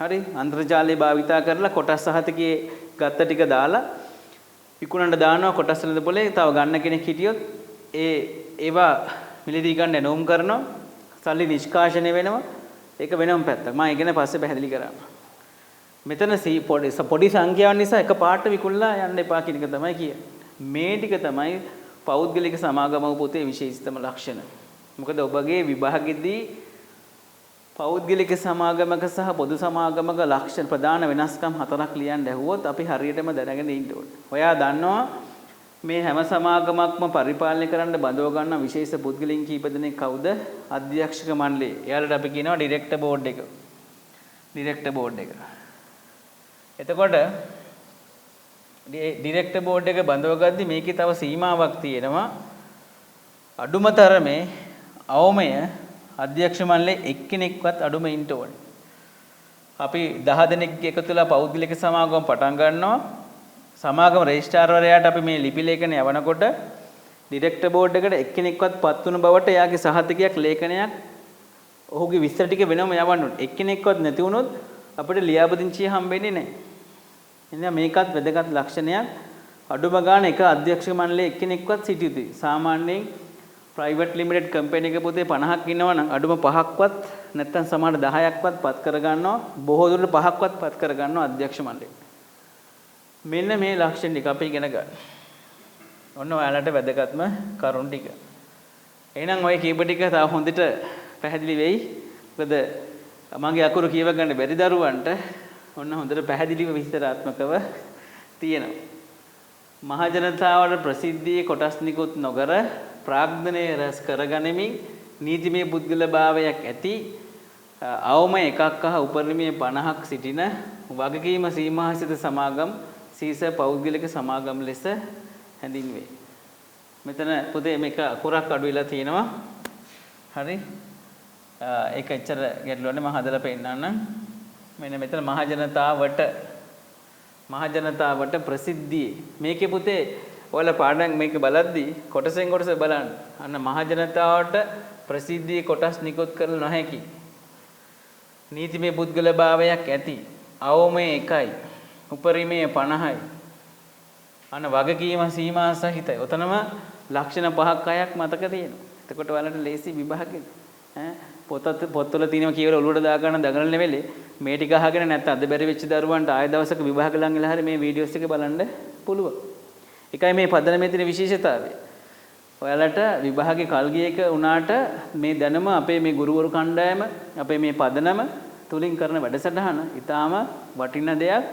හරි? අන්තර්ජාලය භාවිතා කරලා කොටස් සහතිකයේ ගත්ත ටික දාලා විකුණන්න දානවා කොටස් වල පොලේ. තව ගන්න කෙනෙක් හිටියොත් ඒවා මිලදී ගන්න නෝම් කරනවා. සල්ලි නිෂ්කාශනය වෙනවා. ඒක වෙනම පැත්තක්. මම ඒක ගැන පස්සේ පැහැදිලි කරන්න. මෙතන පොඩි සංඛ්‍යාවක් නිසා එක පාට විකුණලා යන්න එපා කියන එක තමයි කියන්නේ. මේ ටික තමයි පෞද්ගලික සමාගම පොතේ විශේෂිතම ලක්ෂණ. මොකද ඔබගේ විභාගෙදී පෞද්ගලික සමාගමක සහ පොදු සමාගමක ලක්ෂණ ප්‍රධාන වෙනස්කම් 4ක් ලියන්න ඇහුවොත් අපි හරියටම දැනගෙන ඉන්න ඕනේ. ඔයා දන්නවා මේ හැම සමාගමක්ම පරිපාලනය කරන්න බඳව ගන්න විශේෂ පුද්ගලයන් කීප දෙනෙක් කවුද? අධ්‍යක්ෂක මණ්ඩලය. එයාලට අපි කියනවා ඩිරෙක්ටර් බෝඩ් එක. ඩිරෙක්ටර් බෝඩ් එක. එතකොට ඩිරෙක්ටර් බෝඩ් එක බඳව ගද්දි මේකේ තව සීමාවක් තියෙනවා. අඩුම තරමේ අවමය අධ්‍යක්ෂ මණ්ඩලයේ එක්කෙනෙක්වත් අඩුම ඉන්න ඕනේ. අපි 10 දෙනෙක් එකතු වෙලා පෞද්ගලික සමාගම පටන් ගන්නවා. සමාගම රෙජිස්ට්‍රාර්වරයාට අපි මේ ලිපි ලේඛනය යවනකොට ඩිරෙක්ටර් බෝඩ් එකට එක්කෙනෙක්වත් පත් වුණ බවට එයාගේ සහතිකයක් ලේඛනයක් ඔහුගේ විස්තර ටික වෙනම යවන්න ඕනේ. එක්කෙනෙක්වත් නැති වුණොත් අපිට ලියාපදිංචිය හම්බෙන්නේ නැහැ. එහෙනම් මේකත් වැදගත් ලක්ෂණයක්. අඩුම ගාන එක අධ්‍යක්ෂක මණ්ඩලයේ එක්කෙනෙක්වත් සිටිය යුතුයි. සාමාන්‍යයෙන් ප්‍රයිවට් ලිමිටඩ් කම්පැනි එකක පොතේ 50ක් ඉන්නවා නම් අඩුම 5ක්වත් නැත්නම් සමහර 10ක්වත් පත් කර ගන්නවා. බොහෝ දුරට 5ක්වත් පත් කර ගන්නවා අධ්‍යක්ෂ මණ්ඩලය. මෙන්න මේ ලක්ෂණ ටික අපි ඉගෙන ගන්න. ඔන්න ඔයාලට වැදගත්ම කරුණු ටික. එහෙනම් ඔය කීප ටික තව හොඳට පැහැදිලි වෙයි. මොකද මගේ අකුරු කියව ගන්න බැරි දරුවන්ට ඔන්න හොඳට පැහැදිලිව විස්තරාත්මකව තියෙනවා. මහ ජනතාවට ප්‍රසිද්ධියේ කොටස් නිකුත් නොකර ප්‍රාග්ධනය රැස් කරගනිමින් නීතිමය පුද්ගලභාවයක් ඇති අවම එකක් අහ උපරිමයේ 50ක් සිටින වගකීම සීමාසිත සමාගම් සීස පෞද්ගලික සමාගම් ලෙස හැඳින්වේ. මෙතන පොතේ මේක අකුරක් අඩු වෙලා තියෙනවා. හරි. ඒක එච්චර ගැටලුවක් නෑ මම හදලා පෙන්නන්නම්. මෙන්න මෙතන මහ ජනතාවට ප්‍රසිද්ධියේ මේකේ පුතේ ඔයාලා පාඩම් මේක බලද්දී කොටසෙන් කොටස බලන්න. අන්න මහ ජනතාවට ප්‍රසිද්ධියේ කොටස් නිකුත් කරලා නොහැකි. නීතිමය පුද්ගලභාවයක් ඇති. අවමයේ 1යි. උපරිමයේ 50යි. අන්න වගකීම සීමා සහිතයි. ඔතනම ලක්ෂණ 5ක් 6ක් මතක තියෙනවා. එතකොට ඔයාලට ලේසි විභාගෙ. පොත්වල තියෙනවා කියලා ඔලුවට දා ගන්න දඟලන වෙලේ මේ ටික අහගෙන නැත්නම් අද බැරි වෙච්ච දරුවන්ට ආය දවසක විභාග ලඟ ඉලා හරි මේ වීඩියෝස් එක බලන්න පුළුවන්. ඒකයි මේ පදනමේ තියෙන විශේෂතාවය. ඔයාලට විභාගේ කල් ගියේක උනාට මේ දැනුම අපේ මේ ගුරුවරු කණ්ඩායම අපේ මේ පදනම තුලින් කරන වැඩසටහන ඊටාම වටින දෙයක්.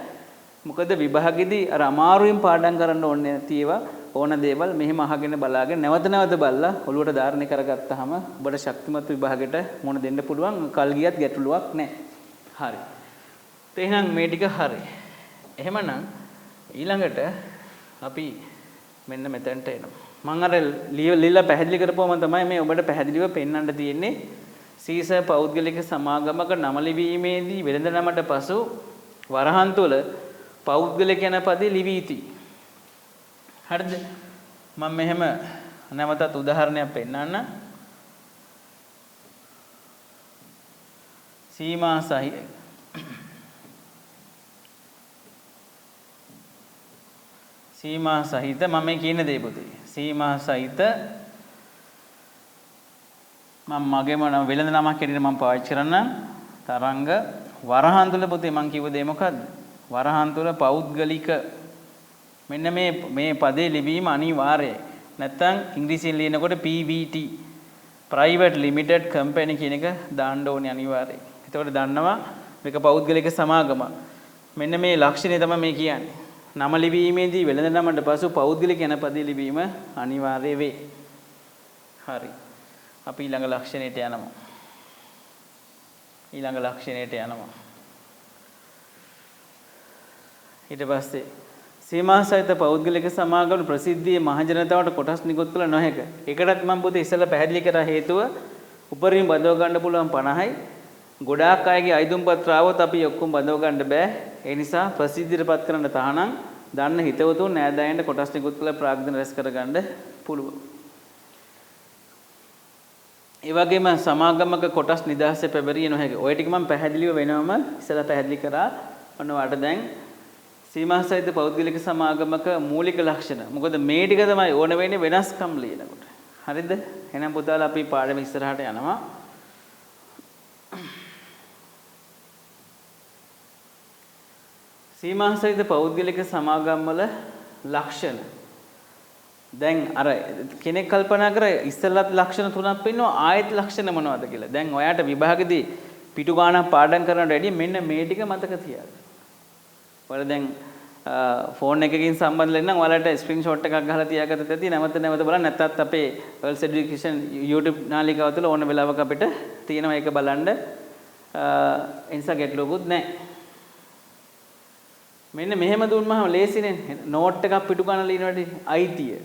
මොකද විභාගෙදී අර අමාරුවෙන් පාඩම් කරන්න ඕනේ නැති ඒවා ඕන දේවල් මෙහෙම අහගෙන බලාගෙන නැවත නැවත බලලා ඔළුවට ධාරණය කරගත්තාම ඔබට ශක්තිමත් විභාගයට මුණ දෙන්න පුළුවන්. කල් ගියත් ගැටලුවක් නැහැ. හරි. එහෙනම් මේ ටික හරි. එහෙමනම් ඊළඟට අපි මෙන්න මෙතනට එනවා. මම අර ලියලා පැහැදිලි කරපුවම තමයි මේ ඔබට පැහැදිලිව පෙන්වන්න තියෙන්නේ. සීස පෞද්ගලික සමාගමක නම ලිවීමේදී වෙළඳ නමට පසු වරහන් තුල පෞද්ගලික යන පදේ ලිවී තියි. හරිද? මම මෙහෙම නැවතත් උදාහරණයක් පෙන්නන්න. සීමා සහිත මම මේ කියන දේ පුතේ. සීමා සහිත මම මගේම නම වෙළඳ නමක් හැටියට මම පාවිච්චි කරන්නම්. තරංග වරහන් තුල පුතේ මම කිව්ව දේ මොකද්ද? වරහන් තුල පෞද්ගලික මෙන්න මේ පදේ ලිවීම අනිවාර්යයි. නැත්තම් ඉංග්‍රීසියෙන් ලියනකොට PVT private limited company කියන එක දාන්න ඕනේ අනිවාර්යයි. එතකොට දන්නවා මේක පෞද්ගලික සමාගම. මෙන්න මේ ලක්ෂණය තමයි මේ කියන්නේ. නම ලිවීමේදී වෙළඳ නමට පසු පෞද්ගලික යන පදේ ලිවීම අනිවාර්ය වේ. හරි. අපි ඊළඟ ලක්ෂණයට යනවා. ඊට පස්සේ සීමා සහිත පෞද්ගලික සමාගම ප්‍රසිද්ධියේ මහ ජනතාවට කොටස් නිකුත් කළ නොහැක. ඒකටත් මම පොතේ ඉස්සෙල්ලා පැහැදිලි කරා හේතුව උපරිම බඳව ගන්න පුළුවන් 50යි. ගොඩාක් අයගේ අයිදුම් පත්‍ර ආවොත් අපි ඔක්කොම බඳව ගන්න බෑ. ඒ නිසා ප්‍රසිද්ධියටපත් කරන්න තහනම් දන්න හිතවතුන් නෑදෑයන්ට කොටස් නිකුත් කළ ප්‍රාග්ධන රැස් කරගන්න පුළුවන්. ඒ වගේම සමාගමක කොටස් නිදහසේ පැවරිය නොහැකි. ඔය ටික මම පැහැදිලිව වෙනවම ඉස්සෙල්ලා පැහැදිලි කරා. ඔන්න ඔයාලට දැන් සීමා සහිත පෞද්ගලික සමාගමක මූලික ලක්ෂණ. මොකද මේ ටික තමයි ඕන වෙන්නේ වෙනස්කම් ලියනකොට. හරිද? එහෙනම් පුතාලා අපි පාඩම ඉස්සරහට යනවා. සීමා සහිත පෞද්ගලික සමාගම් වල ලක්ෂණ. දැන් අර කෙනෙක් කල්පනා කර ඉස්සෙල්ලත් ලක්ෂණ තුනක් පෙන්නනවා ආයෙත් ලක්ෂණ මොනවද කියලා. දැන් ඔයාට විභාගෙදී පිටු ගානක් පාඩම් කරනට වැඩිය මෙන්න මේ ටික මතක තියාගන්න. ඔයාලා දැන් ෆෝන් එකකින් සම්බන්ධ වෙන්න නම් ඔයාලට ස්ක්‍රීන්ෂොට් එකක් ගහලා තියාගත්තත් ඇති. නැවත බලන්න. නැත්නම් අපේ Girls Education YouTube නාලිකාව තුළ ඕන වෙලාවක අපිට තියෙනවා ඒක බලන්න. එනිසා ගැටලුවකුත් නැහැ. මෙන්න මෙහෙම දුන්නාම ලේසිනේ. නෝට් එකක් පිටු ගන්න ලියනවාට අයිතිය.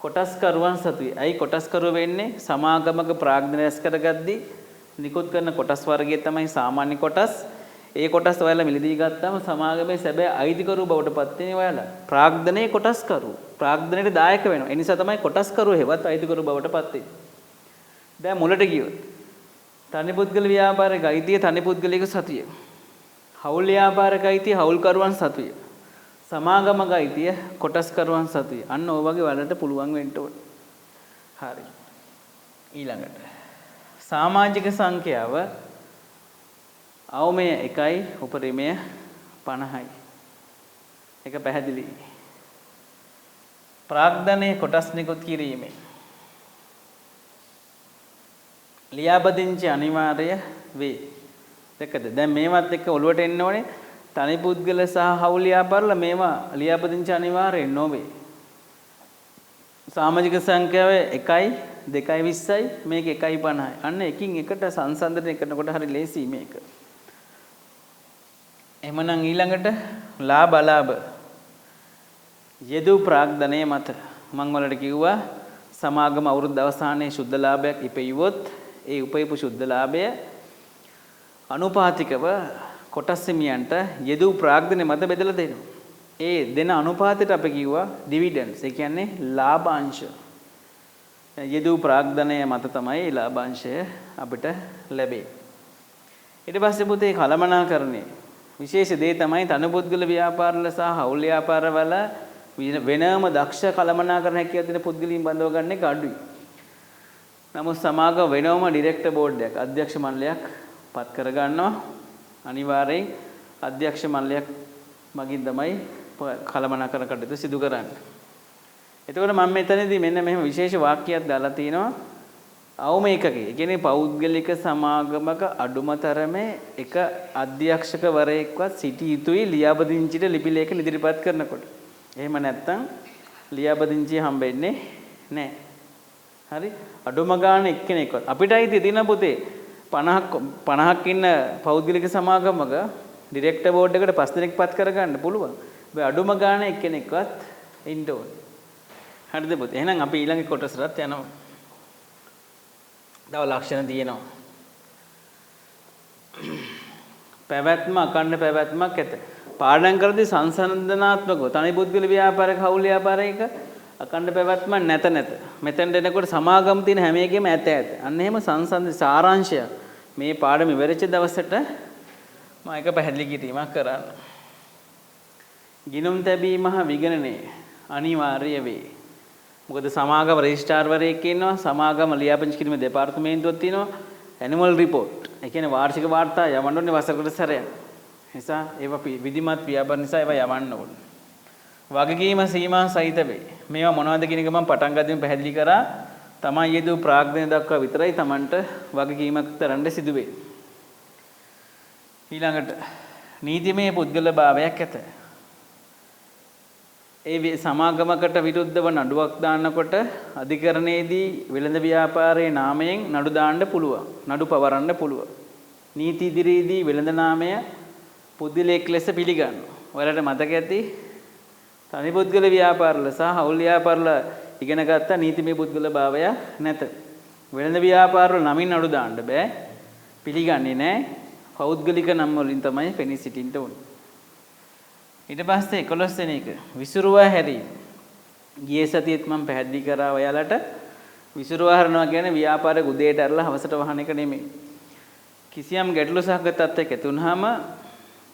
කොටස්කරුවන් සතුයි. අයි කොටස්කරුව වෙන්නේ සමාගමක ප්‍රාග්ධන රැස් කරගද්දී නිකුත් කරන කොටස් වර්ගය තමයි සාමාන්‍ය කොටස්. ඒ කොටස් ඔයාලා මිලදී ගත්තාම සමාගමේ සැබෑ අයිතිකරු බවට පත් වෙන්නේ ඔයාලා. ප්‍රාග්ධනයේ කොටස්කරු. ප්‍රාග්ධනයට දායක වෙනවා. ඒ නිසා තමයි කොටස්කරු හෙවත් අයිතිකරු බවට පත් වෙන්නේ. දැන් මුලට ගියොත් තනි පුද්ගල ව්‍යාපාරයක අයිතිය තනි පුද්ගලයෙකු සතුය. හවුල් ව්‍යාපාරයක අයිතිය හවුල්කරුවන් සතුය. සමාගමක අයිතිය කොටස්කරුවන් සතුය. අන්න ඔය වගේ වලට පුළුවන් වෙන්න ඕනේ. හරි. ඊළඟට සමාජික සංඛ්‍යාව අවමය 1යි උපරිමය 50යි. ඒක පැහැදිලි. ප්‍රාග්ධනයේ කොටස් නිකුත් කිරීමේ ලියාපදිංචි අනිවාර්ය වේ. දෙකද දැන් මේවත් එක්ක ඔළුවට එන්න ඕනේ. තනි පුද්ගල සහ හවුල් ව්‍යාපාරවල මේවා ලියාපදිංචි අනිවාර්යෙන් නොවේ. සමාජික සංඛ්‍යාව 1යි 2යි 20යි මේක 1යි 50යි. අන්න එකින් එකට සංසන්දනය කරනකොට හරි ලේසි මේක. එහෙමනම් ඊළඟට ලාභ යෙදූ ප්‍රාග්ධනයේ මත මම වලට කිව්වා සමාගම අවුරුද්ද අවසානයේ ශුද්ධ ලාභයක් ඉපෙයිවොත් ඒ උපයපු ශුද්ධ ලාභය අනුපාතිකව කොටස් හිමියන්ට යෙදූ ප්‍රාග්ධනයේ මත බෙදලා දෙනවා. ඒ දෙන අනුපාතයට අපි කිව්වා ඩිවිඩන්ඩ්ස්. ඒ කියන්නේ ලාභාංශ. යෙදූ ප්‍රාග්ධනයේ මත තමයි ලාභාංශය අපිට ලැබෙන්නේ. ඊට පස්සේ පුතේ කළමනාකරණය විශේෂ දේ තමයි තනපුද්ගල ව්‍යාපාරවල සහ හවුල් ව්‍යාපාරවල වෙනම දක්ෂ කළමනාකරණ හැකියාව තියෙන පුද්ගලයන් බඳව ගන්න එක අඩුයි. නමුත් සමාගම වෙනම ඩිරෙක්ටර් බෝඩ් එකක් අධ්‍යක්ෂ මණ්ඩලයක් පත් කර ගන්නවා. අනිවාර්යෙන් අධ්‍යක්ෂ මණ්ඩලයක් මගින් තමයි කළමනාකරණ කටයුතු සිදු කරන්නේ. එතකොට මම මෙතනදී මෙන්න මෙහෙම විශේෂ වාක්‍යයක් දාලා තිනවා. අවම එකකේ. ඒ කියන්නේ පෞද්ගලික සමාගමක අඩුමතරමේ එක අධ්‍යක්ෂකවරයෙක්වත් සිටිය යුතුයි ලියාපදිංචිට ලිපි ලේඛන ඉදිරිපත් කරනකොට. එහෙම නැත්නම් ලියාපදිංචිය හම්බෙන්නේ නැහැ. හරි අඩුම ගාණ එක්කෙනෙක්වත් අපිටයි තියන පුතේ 50ක් ඉන්න පෞද්ගලික සමාගමක ඩිරෙක්ටර් බෝඩ් එකට 5 දෙනෙක් පත් කරගන්න පුළුවන්. හැබැයි අඩුම ගාණ එක්කෙනෙක්වත් ඉන්න ඕනේ. හරිද පුතේ? එහෙනම් අපි ඊළඟ කොටසට යනවා. තව ලක්ෂණ තියෙනවා. පැවැත්ම අකණ්ඩ පැවැත්මක් ඇත. පාඩම් කරද්දී සංසන්දනාත්මකව තනි පුද්ගල ව්‍යාපාරයක හවුල් ව්‍යාපාරයක අකණ්ඩ පැවැත්මක් නැත. මෙතෙන්ට එනකොට සමාගම් තියෙන හැම එකෙම ඇත. අන්න එහෙම සංසන්ද සාරාංශය මේ පාඩම ඉවරෙච්ච දවසට මම එක පැහැදිලි කිරීමක් කරන්න. ගිණුම් තැබීම හා විගණනය අනිවාර්ය වේ. මොකද සමාගම රෙජිස්ට්‍රාර්වරයෙක් ඉන්නවා, සමාගම ලියාපදිංචි කිරීමේ දෙපාර්තමේන්තුවක් තියෙනවා, ඇනුවල් රිපෝට්. ඒ කියන්නේ වාර්ෂික වාර්තා යවන්න ඕනේ වසරකට සැරයක්. නිසා ඒවා විධිමත් ව්‍යාපාර නිසා ඒවා යවන්න ඕනේ. වගකීම සීමා සහිත වේ. මේවා මොනවද කියන එක මම පටන් ගද්දිම පැහැදිලි කරා. තමන් යෙදූ ප්‍රාග්ධනය දක්වා විතරයි තමන්ට වගකීමක් තරන්න සිදු වේ. ඊළඟට නීතිමය පුද්ගලභාවයක් ඇත. ඒ සමාගමකට විරුද්ධව නඩුවක් දාන්නකොට අධිකරණයේදී වෙළඳ ව්‍යාපාරයේ නාමයෙන් නඩු දාන්න පුළුවන්. නඩු පවරන්න පුළුවන්. නීති ඉදිරියේදී වෙළඳ නාමය පුද්ගලයෙක් ලෙස පිළිගන්නවා. ඔයාලට මතක ඇති තනි පුද්ගල ව්‍යාපාරවල සහ හවුල් ව්‍යාපාරවල ඉගෙන ගත්ත නීතිමය පුද්ගලභාවය නැත. වෙළඳ ව්‍යාපාරවල නමින් නඩු දාන්න බෑ. පිළිගන්නේ නැහැ. පෞද්ගලික නම් වලින් තමයි පෙනී සිටින්න ඕනේ. ඊට පස්සේ 11 වෙනි එක විසුරුවා හැරීම. ගියේ සතියේත් මම පැහැදිලි කරා ඔයාලට විසුරුවා හරනවා කියන්නේ ව්‍යාපාරේ උදේට අරලා හවසට වහන එක නෙමෙයි. කිසියම් ගැටලු සහගත තත්ත්වයක ඇතුණාම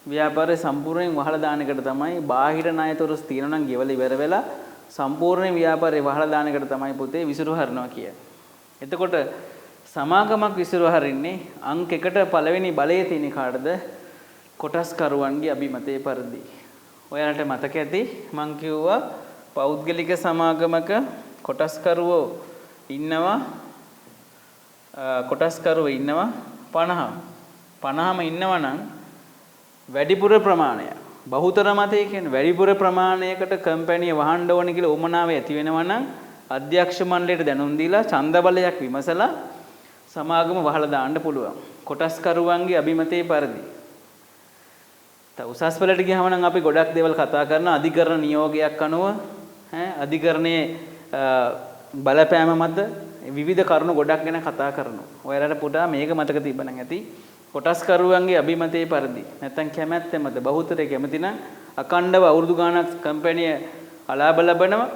ව්‍යාපාරේ සම්පූර්ණයෙන් වහලා දාන එකට තමයි බාහිර ණයතොරස් තියෙනවා නම් ගෙවල ඉවර වෙලා සම්පූර්ණයෙන් ව්‍යාපාරේ වහලා දාන එකට තමයි පුතේ විසුරුවා හරනවා කියන්නේ. එතකොට සමාගමක් විසුරුවා හරින්නේ අංක 1ට පළවෙනි බලයේ තියෙන කාටද? කොටස්කරුවන්ගේ අභිමතයේ පරිදි. ඔයාලට මතක ඇති මං කිව්වා පෞද්ගලික සමාගමක කොටස්කරුවෝ ඉන්නවා 50. 50ම ඉන්නවා නම් වැඩිපුර ප්‍රමාණය බහුතර මතය කියන්නේ වැඩිපුර ප්‍රමාණයකට කම්පැනි වහන්න ඕනේ කියලා උමනාව ඇති වෙනවා නම් අධ්‍යක්ෂ මණ්ඩලයට දැනුම් දීලා ඡන්ද බලයක් විමසලා සමාගම වහලා දාන්න පුළුවන්. කොටස්කරුවන්ගේ අභිමතයේ පරිදි. උසස් පෙළට ගියාම නම් අපි ගොඩක් දේවල් කතා කරන අධිකරණ නියෝගයක් අනුව අධිකරණයේ බලපෑම මත විවිධ කරුණු ගොඩක් ගැන කතා කරනවා. ඔයාලට පුතා මේක මතක තිබ්බනම් ඇති. කොටස්කරුවන්ගේ අභිමතයේ පරිදි නැත්නම් කැමැත්ත මත බහුතරය කැමති නම් අකණ්ඩව අවුරුදු ගාණක් කම්පැනි අලාභ ලබනවා.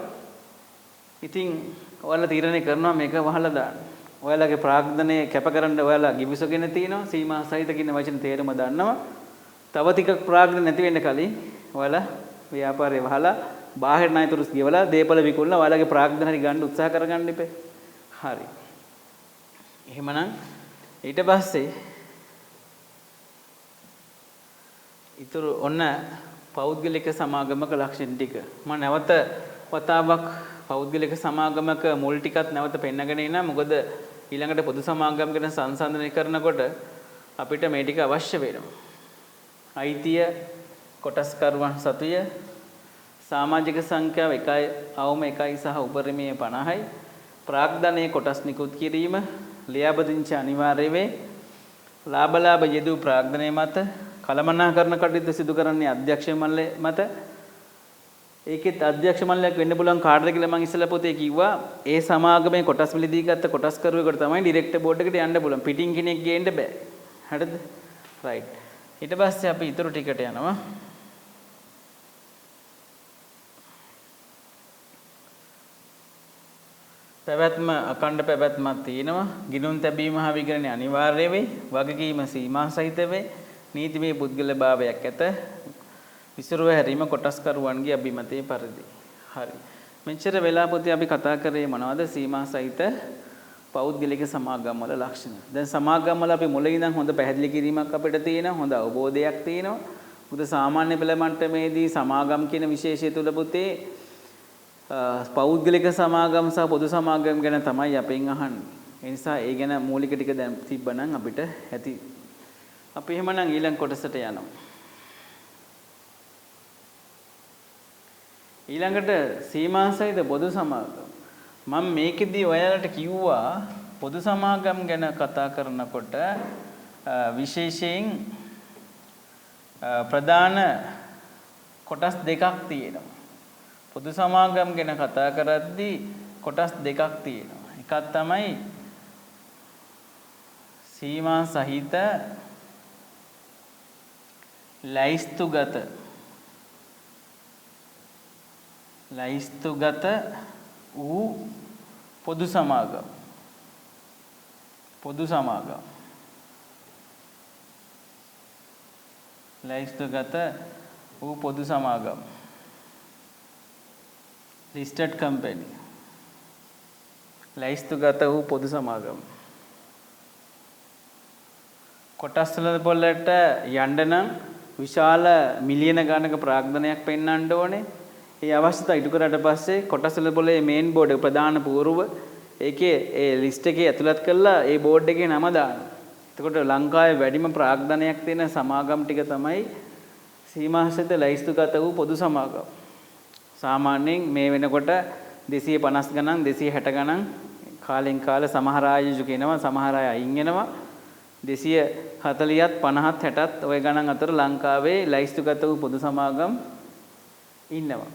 ඉතින් ඔයාලා තීරණය කරනවා මේක වහලා දාන්න. ඔයාලගේ ප්‍රාග්ධනය කැපකරන්න ඔයාලා ගිවිසගෙන තිනවා. සීමා සහිත කියන වචන තේරුම දන්නවා. තව ටිකක් ප්‍රාග්ධන නැති වෙන්න කලින් ඔයාලා ව්‍යාපාරේ වහලා බාහිර ණයතුරුස් ගෙවලා දීපල විකුණලා ඔයාලගේ ප්‍රාග්ධන හරි ගන්න උත්සාහ කරගන්න ඉපේ. හරි. එහෙමනම් ඊට පස්සේ ඊතර ඔන්න පෞද්ගලික සමාගමක ලක්ෂණ ටික මම නැවත වතාවක් පෞද්ගලික සමාගමක මුල් ටිකත් නැවත පෙන්නගෙන ඉන්නා. මොකද ඊළඟට පොදු සමාගම් ගැන සංසන්දනය කරනකොට අපිට මේ ටික අවශ්‍ය වෙනවා. අයිතිය කොටස්කරුවන් සතුය සමාජික සංඛ්‍යාව 1යි අවම 1යි සහ උපරිමයේ 50යි ප්‍රාග්ධනයේ කොටස් නිකුත් කිරීම ලියාපදිංචි අනිවාර්ය වේ. ලාභ යෙදූ ප්‍රාග්ධනයේ මත කළමනාකරණ කටයුතු සිදු කරන්නේ අධ්‍යක්ෂ මණ්ඩලය මත. ඒකෙත් අධ්‍යක්ෂ මණ්ඩලයක් වෙන්න පුළුවන් කාටද කියලා මම ඉස්සෙල්ලා පොතේ කිව්වා. ඒ සමාගමේ කොටස් මිලදී ගත්ත කොටස්කරුවෙකුට තමයි ඩිරෙක්ටර් බෝඩ් එකට යන්න පුළුවන්. පිටින් කෙනෙක් ගේන්න බෑ. හරිද? රයිට්. ඊට පස්සේ අපි ඊතර ටිකට යනවා. පැවැත්ම අකණ්ඩ පැවැත්මක් තියෙනවා. ගිණුම් තැබීම හා විගණනය අනිවාර්ය වේ. වගකීම සීමා සහිත වේ. නීතිමය පුද්ගලභාවයක් ඇත. විසිරුව හැරීම කොටස්කරුවන්ගේ අභිමතයේ පරිදි. හරි. මෙච්චර වෙලා පොතේ අපි කතා කරේ මොනවද? සීමා සහිත පෞද්ගලික සමාගම් වල ලක්ෂණ. දැන් සමාගම් වල අපි මුලින් ඉඳන් හොඳ පැහැදිලි කිරීමක් අපිට තියෙනවා. හොඳ අවබෝධයක් තියෙනවා. මොකද සාමාන්‍ය පෙළ මට්ටමේදී සමාගම් කියන විශේෂය තුල පුතේ පෞද්ගලික සමාගම් සහ පොදු සමාගම් ගැන තමයි අපෙන් අහන්නේ. ඒ නිසා ඒ ගැන මූලික ටික දැන් තිබ්බනම් අපිට ඇති. අපි එහෙමනම් ඊළඟ කොටසට යනවා. ඊළඟට සීමා සහිත පොදු සමාගම්. මම මේකෙදී ඔයාලට කිව්වා පොදු සමාගම් ගැන කතා කරනකොට විශේෂයෙන් ප්‍රධාන කොටස් දෙකක් තියෙනවා. පොදු සමාගම් ගැන කතා කරද්දී කොටස් දෙකක් තියෙනවා. එකක් තමයි සීමා සහිත ලයිස්තුගත වූ පොදු සමාගම්. ලයිස්තුගත වූ පොදු සමාගම්. listed company. ලයිස්තුගත වූ පොදු සමාගම්. කොටස් වලට යන්න නම් විශාල මිලියන ගණනක ප්‍රාග්ධනයක් පෙන්වන්න ඕනේ. ඒ අවශ්‍යතාව ඉටු කරාට පස්සේ කොටස් වල පොලේ මේන් බෝඩ් එක ප්‍රධාන පූර්ව ඒකේ ඒ ලිස්ට් එකේ ඇතුළත් කරලා ඒ බෝඩ් එකේ නම දානවා. එතකොට ලංකාවේ වැඩිම ප්‍රාග්ධනයක් තියෙන සමාගම් ටික තමයි සීමාසිත ලයිස්තුගත වූ පොදු සමාගම්. සාමාන්‍යයෙන් මේ වෙනකොට 250 ගණන් 260 ගණන් කාලෙන් කාල සමහර ආයෝජක එනවා සමහර අය අයින් වෙනවා 240ත් 50ත් 60ත් ওই ගණන් අතර ලංකාවේ ලයිස්තුගත වූ පොදු සමාගම් ඉන්නවා.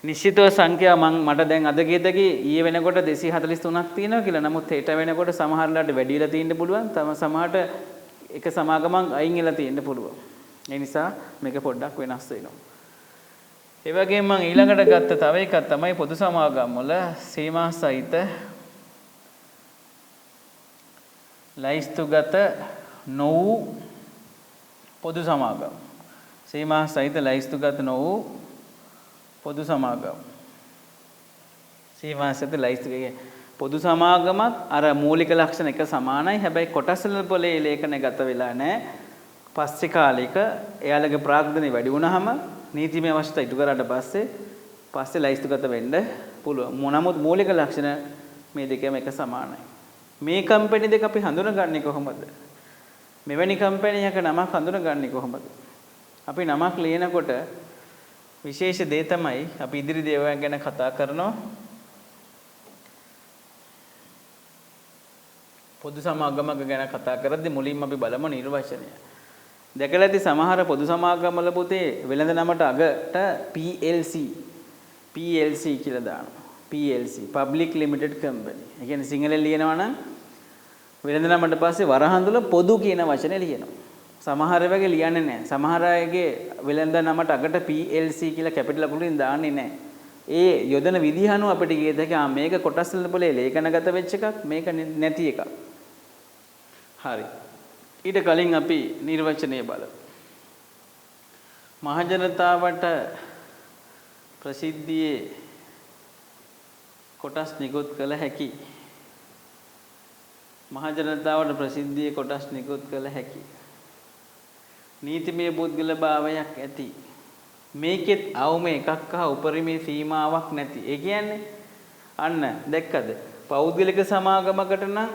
නිශ්චිතව සංඛ්‍යාව මට දැන් අද ගෙදගේ ඊයේ වෙනකොට 243ක් තියෙනවා කියලා. නමුත් හෙට වෙනකොට සමහරලාට වැඩි වෙලා තියෙන්න පුළුවන්. තම සමහරට එක සමාගමක් අයින් වෙලා තියෙන්න පුළුවන්. ඒ නිසා මේක පොඩ්ඩක් වෙනස් වෙනවා. ඒ වගේම මම ඊළඟට ගත්ත තව එකක් තමයි පොදු සමාගම් වල සීමා සහිත ලයිස්තුගත නොවූ පොදු සමාගම්. සීමා සහිත ලයිස්තුගත නොවූ පොදු සමාගම්. සීමා සහිත ලයිස්තුගේ පොදු සමාගමත් අර මූලික ලක්ෂණ එක සමානයි. හැබැයි කොටස් වල පොලේ ලේඛනය ගත වෙලා නැහැ. පස්සේ කාලෙක එයාලගේ ප්‍රාග්ධනය වැඩි වුණාම නීතිමය අවශ්‍යතා ඉටු කරාට පස්සේ ලයිස්තුගත වෙන්න පුළුවන්. නමුත් මූලික ලක්ෂණ මේ දෙකම එක සමානයි. මේ කම්පැනි දෙක අපි හඳුනගන්නේ කොහොමද? මෙවැනි කම්පැනියක නමක් හඳුනගන්නේ කොහොමද? අපි නමක් ලියනකොට විශේෂ දේ තමයි අපි ඉදිරි දේවල් ගැන කතා කරනවා. පොදු සමාගමක ගැන කතා කරද්දී මුලින්ම අපි බලමු නිර්වචනය. දැකලා ඇති සමහර පොදු සමාගම් වල පුතේ වෙළඳ නමට අගට PLC කියලා දානවා. PLC Public Limited Company. ඒ කියන්නේ සිංහලෙන් ලියනවා නම් වෙළඳ නමට පස්සේ වරහඳුල පොදු කියන වචනේ ලියනවා. සමහර වගේ ලියන්නේ නැහැ. සමහර අයගේ වෙළඳ නමට අගට PLC කියලා කැපිටල් අකුරින් දාන්නේ නැහැ. ඒ යොදන විදිහ අනුව අපිට කියද හැකි මේක කොටස් වල පොලේ ලේඛනගත වෙච්ච එකක් මේක නැති එකක්. හරි. ඊට කලින් අපි නිර්වචනය බලමු. මහජනතාවට ප්‍රසිද්ධියේ කොටස් නිකුත් කළ හැකි. මහජනතාවට ප්‍රසිද්ධියේ කොටස් නිකුත් කළ හැකි. නීතිමය පුද්ගල භාවයක් ඇති. මේකෙත් අවම එකක් හා උපරිමේ සීමාවක් නැති. ඒ කියන්නේ අන්න දැක්කද? පෞද්ගලික සමාගමකට නම්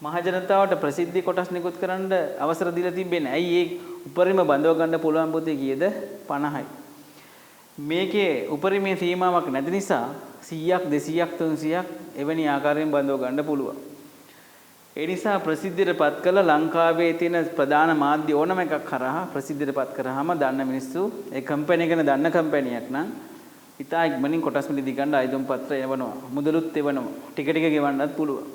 මහජනතාවට ප්‍රසිද්ධි කොටස් නිකුත් කරන්න අවසර දීලා තිබෙන්නේ. ඇයි ඒ උපරිම බඳව ගන්න පුළුවන් පුතේ කීයද? 50යි. මේකේ උපරිමේ සීමාවක් නැති නිසා 100ක් 200ක් 300ක් එවැනි ආකාරයෙන් බඳව ගන්න පුළුවන්. ඒ නිසා ප්‍රසිද්ධියටපත් කළ ලංකාවේ තියෙන ප්‍රධාන මාධ්‍ය ඕනම එකක් කරා ප්‍රසිද්ධියටපත් කරාම දන්න මිනිස්සු ඒ කම්පැනි ගැන දන්න කම්පැනියක් නම් ඉතා ඉක්මනින් කොටස් මිලදී ගන්න ආයතන පත්‍ර එවනවා. මුදලුත් එවනවා. ටික ටික ගෙවන්නත් පුළුවන්.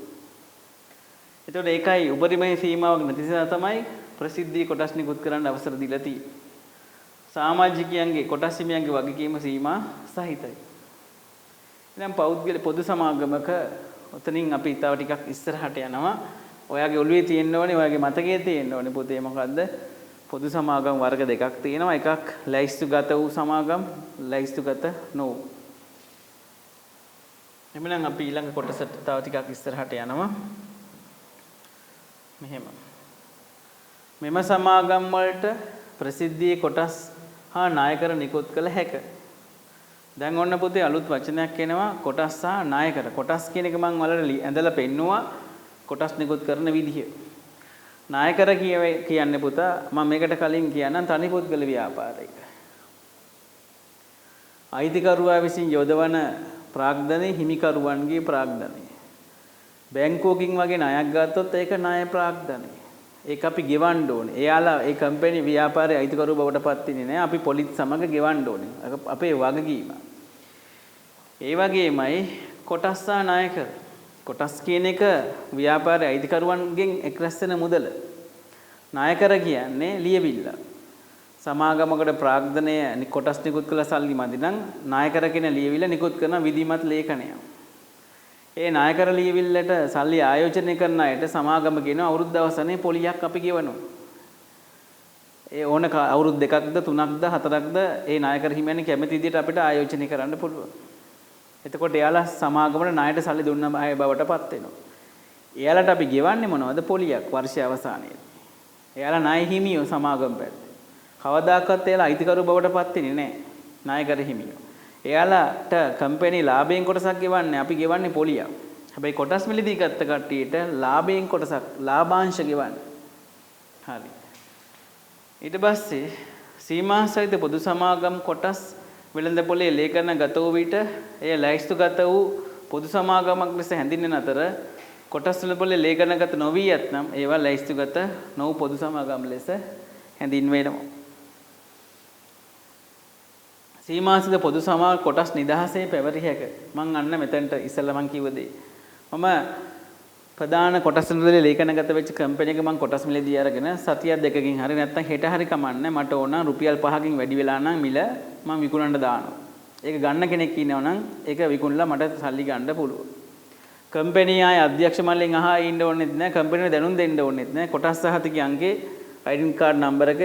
එතකොට ඒකයි උපරිමයේ සීමාවක් නැති නිසා තමයි ප්‍රසිද්ධිය කොටස් නිකුත් කරන්න අවසර දීලා තියෙන්නේ. සමාජිකයන්ගේ කොටස් හිමියන්ගේ වගකීම සීමා සහිතයි. එනම් පෞද්ගලික පොදු සමාගමක ඔතනින් අපි තව ටිකක් ඉස්සරහට යනවා. ඔයාගේ ඔළුවේ තියෙන්න ඕනේ, ඔයාගේ මතකයේ තියෙන්න ඕනේ පුතේ මොකද්ද? පොදු සමාගම් වර්ග දෙකක් තියෙනවා. එකක් ලයිස්තුගත වූ සමාගම්, ලයිස්තුගත නොවූ. එhmenan අපි ඊළඟ කොටසට තව ටිකක් ඉස්සරහට යනවා. මෙහෙම. මෙම සමාගම් වලට ප්‍රසිද්ධියේ කොටස් හා නායකර නිකුත් කළ හැකිය. දැන් ඔන්න පුතේ අලුත් වචනයක් එනවා කොටස් සහ නායකර. කොටස් කියන එක මම ඔයාලට ඇඳලා පෙන්නුවා කොටස් නිකුත් කරන විදිහ. නායකර කියන්නේ පුතා මම මේකට කලින් කියන්නම් තනි පුද්ගල ව්‍යාපාරයක. අයිතිකරුවා විසින් යොදවන ප්‍රාග්ධනයේ හිමිකරුවන්ගේ ප්‍රාග්ධනය. බැංකුවකින් වගේ ණයක් ගත්තොත් ඒක ණය ප්‍රාග්ධනය. ඒක අපි ගෙවන්න ඕනේ. එයාලා ඒ කම්පැනි ව්‍යාපාරයේ අයිතිකරුව බවට පත් වෙන්නේ නැහැ. අපි පොලිස් සමග ගෙවන්න ඕනේ. අපේ වගකීම. ඒ වගේමයි කොටස් සහ ණයකර. කොටස් කියන එක ව්‍යාපාරයේ අයිතිකරුවන්ගෙන් එක්රැස් වෙන මුදල. ණයකර කියන්නේ ලියවිල්ල. සමාගමකට ප්‍රාග්ධනය කොටස් නිකුත් කළ සල්ලි මදි නම් ණයකර කියන ලියවිල්ල නිකුත් කරන විධිමත් ලේඛනයක්. ඒ ණයකර ලියවිල්ලට සල්ලි ආයෝජනය කරන අයට සමාගම කියන අවුරුද්ද අවසානයේ පොලියක් අපි ගෙවනවා. ඒ ඕන අවුරුදු 2ක්ද 3ක්ද 4ක්ද ඒ ණයකර හිමියන් කැමති විදිහට අපිට ආයෝජනය කරන්න පුළුවන්. එතකොට එයාලා සමාගමට ණයට සල්ලි දුන්න අය බවට පත් වෙනවා. එයාලට අපි ගෙවන්නේ මොනවද? පොලියක් වර්ෂය අවසානයේදී. එයාලා ණය හිමියෝ සමාගම පැත්තේ. කවදාකවත් එයාලා අයිතිකරු බවට පත් වෙන්නේ නැහැ. ණයකර හිමියෝ. එයාලට කම්පැනි ලාභයෙන් කොටසක් ගෙවන්නේ අපි ගෙවන්නේ පොලියක්. හැබැයි කොටස් මිලදී ගත්ත කට්ටියට ලාභයෙන් කොටසක් ලාභාංශ ගෙවන්නේ. හරි. ඊට පස්සේ සීමාසහිත පොදු සමාගම් කොටස් වෙළඳ පොලේ ලේඛන ගත වූ විට එය ලැයිස්තුගත වූ පොදු සමාගමක් ලෙස හැඳින්වෙන අතර කොටස් වෙළඳ පොලේ ලේඛනගත නොවී ඇතනම් ඒවා ලැයිස්තුගත නොවු පොදු සමාගම් ලෙස හැඳින්වෙනවා. සීමාසිත පොදු සමාගම් කොටස් නිදහසේ පැවරිය හැක. මම අන්න මෙතනට ඉස්සෙල්ලා මම කිව්ව දේ. මම ප්‍රධාන කොටස් වල ලේඛනගත වෙච්ච කම්පැනි එක මම කොටස් මිලදී අරගෙන සතියක් දෙකකින් හරි නැත්නම් හෙට හරි කමන්නේ මට ඕන රුපියල් 5කින් වැඩි වෙලා නම් මිල මම විකුණන්න දානවා. ඒක ගන්න කෙනෙක් ඉන්නවා නම් ඒක විකුණලා මට සල්ලි ගන්න පුළුවන්. කම්පැනි ආයේ අධ්‍යක්ෂ මණ්ඩලෙන් අහා ඉන්න ඕනෙත් නැහැ. කම්පැනිට දැනුම් දෙන්න ඕනෙත් නැහැ. කොටස් සහතිකයේ අංගේ ID කාඩ් නම්බර එක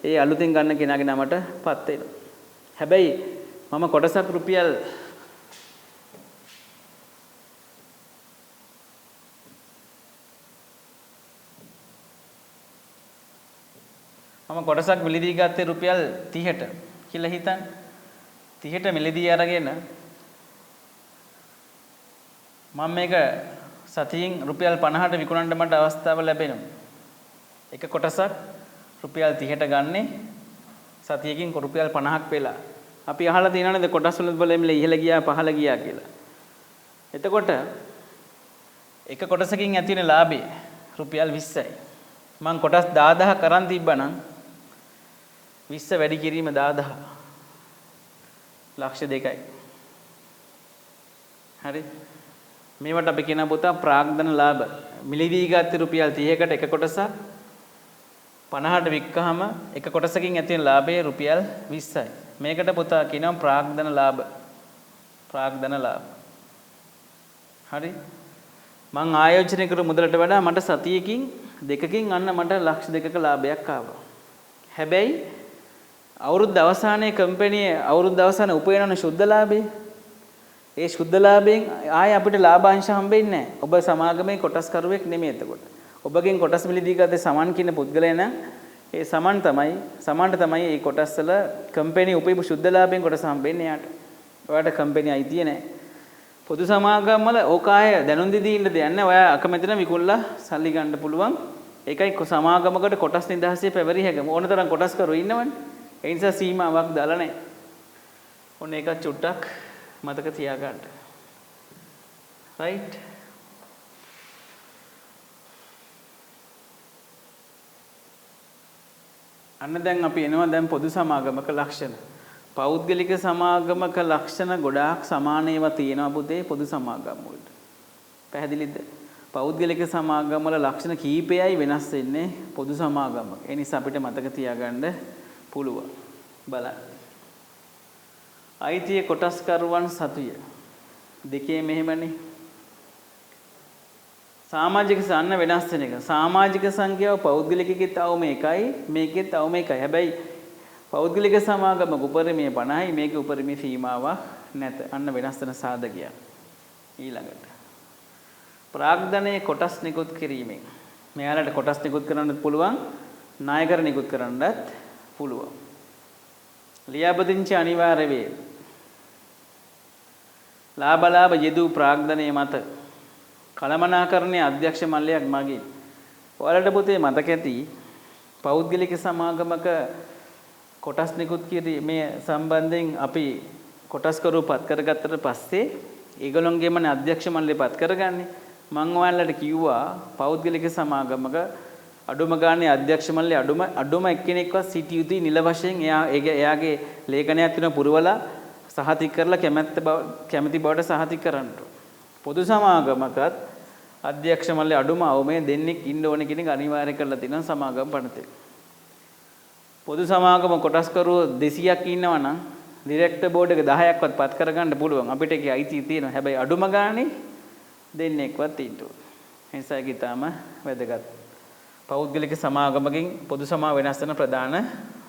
ඒ අලුතෙන් ගන්න කෙනාගේ නමට පත් වෙනවා. හැබැයි මම කොටසක් රුපියල් කොටසක් මිලදී ගත්තේ රුපියල් 30ට කියලා හිතන්න. 30ට මිලදී අරගෙන මම මේක සතියෙන් රුපියල් 50ට විකුණන්න මට අවස්ථාව ලැබෙනවා. එක කොටසක් රුපියල් 30ට ගන්නේ සතියකින් රුපියල් 50ක් වෙලා. අපි අහලා තියෙනවනේ කොටස් වල බලෙමිල ඉහළ ගියා පහළ ගියා කියලා. එතකොට එක කොටසකින් ඇති වෙන ලාභය රුපියල් 20යි. මම කොටස් 10000 කරන් තිබ්බනම් 20 වැඩි කිරීම 10000 ලක්ෂ 2යි. හරි. මේවට අපි කියන පුතා ප්‍රාග්ධන ලාභ. මිලදී ගත්තේ රුපියල් 30කට එක කොටසක් 50ට වික්කහම එක කොටසකින් ඇති වෙන ලාභය රුපියල් 20යි. මේකට පුතා කියනවා ප්‍රාග්ධන ලාභ. ප්‍රාග්ධන ලාභ. හරි. මං ආයෝජනය කරු මුදලට වඩා මට සතියකින් දෙකකින් අන්න මට ලක්ෂ 2ක ලාභයක් ආවා. හැබැයි අවුරුද්ද අවසානයේ කම්පැනි අවුරුද්ද අවසානයේ උපයන ශුද්ධ ලාභය ඒ ශුද්ධ ලාභයෙන් ආය අපිට ලාභාංශ හම්බෙන්නේ නැහැ. ඔබ සමාගමේ කොටස් කරුවෙක් නෙමෙයි එතකොට. ඔබගෙන් කොටස් මිලදී ගත්තේ සමන් කියන පුද්ගලයා නම් ඒ සමන්ට තමයි මේ කොටස් වල කම්පැනි උපයපු ශුද්ධ ලාභයෙන් කොටස හම්බෙන්නේ යාට. ඔයාලට කම්පැනි අයිතිය නැහැ. පොදු සමාගම් වල ඕකාය දැනුම් දීදී ඉන්න දෙයක් නැහැ. ඔයා අකමැති නම් විකුණලා සල්ලි ගන්න පුළුවන්. ඒකයි සමාගමකට කොටස් නිදහසේ පැවරිය හැක. ඕනතරම් කොටස් කරු ඉන්නවනේ. ඒ නිසා සීමාවක් දාලා නැහැ. ඔන්න ඒක චුට්ටක් මතක තියාගන්න. right? අන්න දැන් අපි එනවා දැන් පොදු සමාගමක ලක්ෂණ. පෞද්ගලික සමාගමක ලක්ෂණ ගොඩාක් සමාන ඒවා තියෙනවා පුතේ පොදු සමාගම් වලට. පැහැදිලිද? පෞද්ගලික සමාගම් වල ලක්ෂණ කීපයයි වෙනස් වෙන්නේ පොදු සමාගමක. ඒ නිසා අපිට මතක තියාගන්න පුළුවන්. බලන්න. අයිතිය කොටස්කරුවන් සතුය. දෙකේ මෙහෙමනේ. සමාජික සන්න වෙනස් වෙන එක. සමාජික සංඛ්‍යාව පෞද්ගලිකකේ තවම එකයි මේකේ තවම එකයි. හැබැයි පෞද්ගලික සමාගමක උපරිමයේ 50යි මේකේ උපරිමයේ සීමාවක් නැත. අන්න වෙනස් වෙන සාධකයක්. ඊළඟට ප්‍රාග්ධනයේ කොටස් නිකුත් කිරීමෙන් මෙයාලට කොටස් නිකුත් කරන්නත් පුළුවන් ණයකර නිකුත් කරන්නත් පුළුවන්. ලියාපදිංචි අනිවාර්ය වේ. ලාභ යෙදූ ප්‍රාග්ධනයේ මත කළමනාකරණයේ අධ්‍යක්ෂ මණ්ඩලයක් මගින් ඔයාලට පුතේ මතක ඇති පෞද්ගලික සමාගමක කොටස් නිකුත් කිරීමේ සම්බන්ධයෙන් අපි කොටස්කරු පත් කරගත්තට පස්සේ ඒගොල්ලොන්ගේම අධ්‍යක්ෂ මණ්ඩලය පත් කරගන්නේ. මම ඔයාලට කිව්වා පෞද්ගලික සමාගමක අඩුම ගානේ අධ්‍යක්ෂ මණ්ඩලයේ අඩුම එක්කෙනෙක්වත් සිටිය යුතුයි නිල වශයෙන් එයාගේ ලේඛනයක් තුන පුරවලා සහතික කරලා කැමැති බවට සහතික කරන්න. පොදු සමාගමකත් අධ්‍යක්ෂ මණ්ඩලයේ අඩුම අවමේ දෙන්නෙක් ඉන්න ඕනේ කියන එක අනිවාර්ය කරලා තියෙනවා සමාගම පනතේ. පොදු සමාගම කොටස්කරුවෝ 200ක් ඉන්නවා නම් ඩිරෙක්ටර් බෝඩ් එක 10ක්වත් පත් කරගන්න පුළුවන්. අපිට ඒකේ අයිතිය තියෙනවා. හැබැයි අඩුම ගානේ දෙන්නෙක්වත් ඉන්න ඕනේ. ඒ නිසා ඒක ඊටාම වැදගත්. පෞද්ගලික සමාගමකින් පොදු සමා වෙනස් වෙන ප්‍රධාන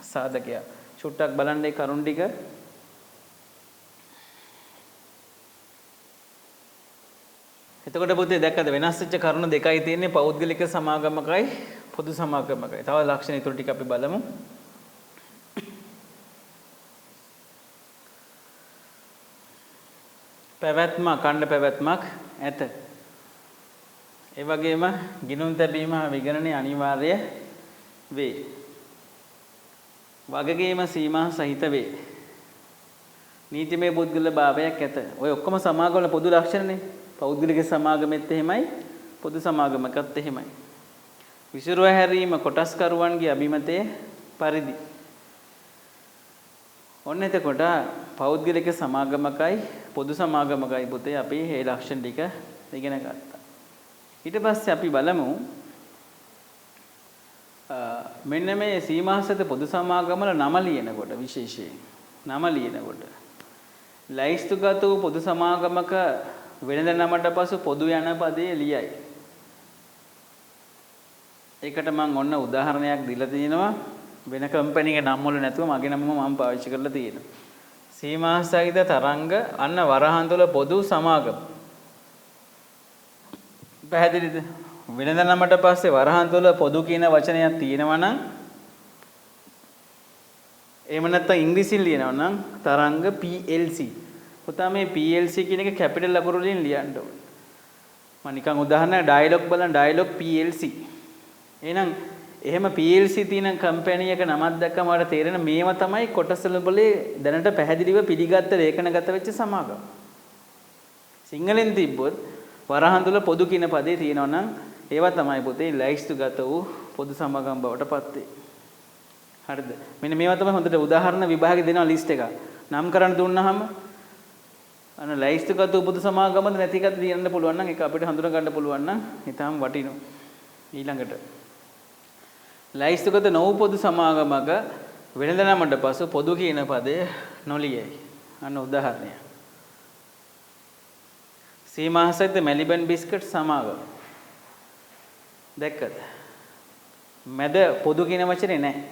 සාධකයක්. චුට්ටක් බලන්න ඒ කරුණ ටික. එතකොට පුතේ දැක්කද වෙනස් වෙච්ච කරුණ දෙකයි තියෙන්නේ පෞද්ගලික සමාගමකයි පොදු සමාගමකයි. තව ලක්ෂණ ඊටු ටික අපි බලමු. පැවැත්ම අඛණ්ඩ පැවැත්මක් ඇත. ඒ වගේම ගිණුම් තැබීම විගණනය අනිවාර්ය වේ. වගකීම සීමා සහිත වේ. නීතිමය පුද්ගල භාවයක් ඇත. ඔය ඔක්කොම සමාගමවල පොදු ලක්ෂණනේ. පෞද්ගලික සමාගමෙත් එහෙමයි පොදු සමාගමකත් එහෙමයි. විසිරුව හැරීම කොටස්කරුවන්ගේ අභිමතයේ පරිදි. ඔන්න එතකොට පෞද්ගලික සමාගමකයි පොදු සමාගමකයි පුතේ අපි මේ ලක්ෂණ ටික ඉගෙන ගත්තා. ඊට පස්සේ අපි බලමු මෙන්න මේ සීමාසත පොදු සමාගමවල නම ලියනකොට විශේෂයෙන් නම ලියනකොට ලයිස්තුගත වූ පොදු සමාගමක වෙනද නමට පසු පොදු යන පදයේ ලියයි. ඒකට මම ඔන්න උදාහරණයක් දීලා තිනවා. වෙන කම්පැනි එක නම් වල නැතුව මගේ නමම මම පාවිච්චි කරලා තියෙනවා. සීමාසහිත තරංග අන්න වරහන් තුල පොදු සමාගම. පැහැදිලිද? වෙනද නමට පස්සේ වරහන් තුල පොදු කියන වචනයක් තියෙනවා නම් එහෙම නැත්නම් ඉංග්‍රීසියෙන් ලියනවා නම් තරංග PLC. පුතා මේ PLC කියන එක කැපිටල් ලකුණු වලින් ලියන්න ඕනේ. මම නිකන් උදාහරණයක් ඩයලොග් බලන්න ඩයලොග් PLC. එහෙනම් එහෙම PLC තියෙන කම්පැනි එක නමක් දැක්කම ඔයාලට තේරෙන මේව තමයි කොටස්වල බලේ දැනට පැහැදිලිව පිළිගත්ත ලේඛනගත වෙච්ච සමාගම. සිංහලෙන් තිබ්බොත් වරහන් තුල පොදු කියන පදේ තියෙනවා නම් ඒවා තමයි පුතේ ලයිස්තුගත වූ පොදු සමාගම් බවට පත් වෙන්නේ. හරිද? මෙන්න මේවා තමයි හොඳට උදාහරණ විභාගෙ දෙනවා ලිස්ට් එකක්. නම් කරන්න දුන්නාම අන්න ලයිස්තුගත වූ පොදු සමාගමද නැති එකද ලියන්න පුළුවන් නම් ඒක අපිට හඳුනා ගන්න පුළුවන් නම් ඊටාම වටිනවා. ඊළඟට ලයිස්තුගත නොවු පොදු සමාගමක වෙනද නමට පසු පොදු කියන පදය නොලියයි. අන්න උදාහරණයක්. සීමාසහිත මෙලිබන් බිස්කට් සමාගම. දැක්කද? මැද පොදු කියන වචනේ නැහැ.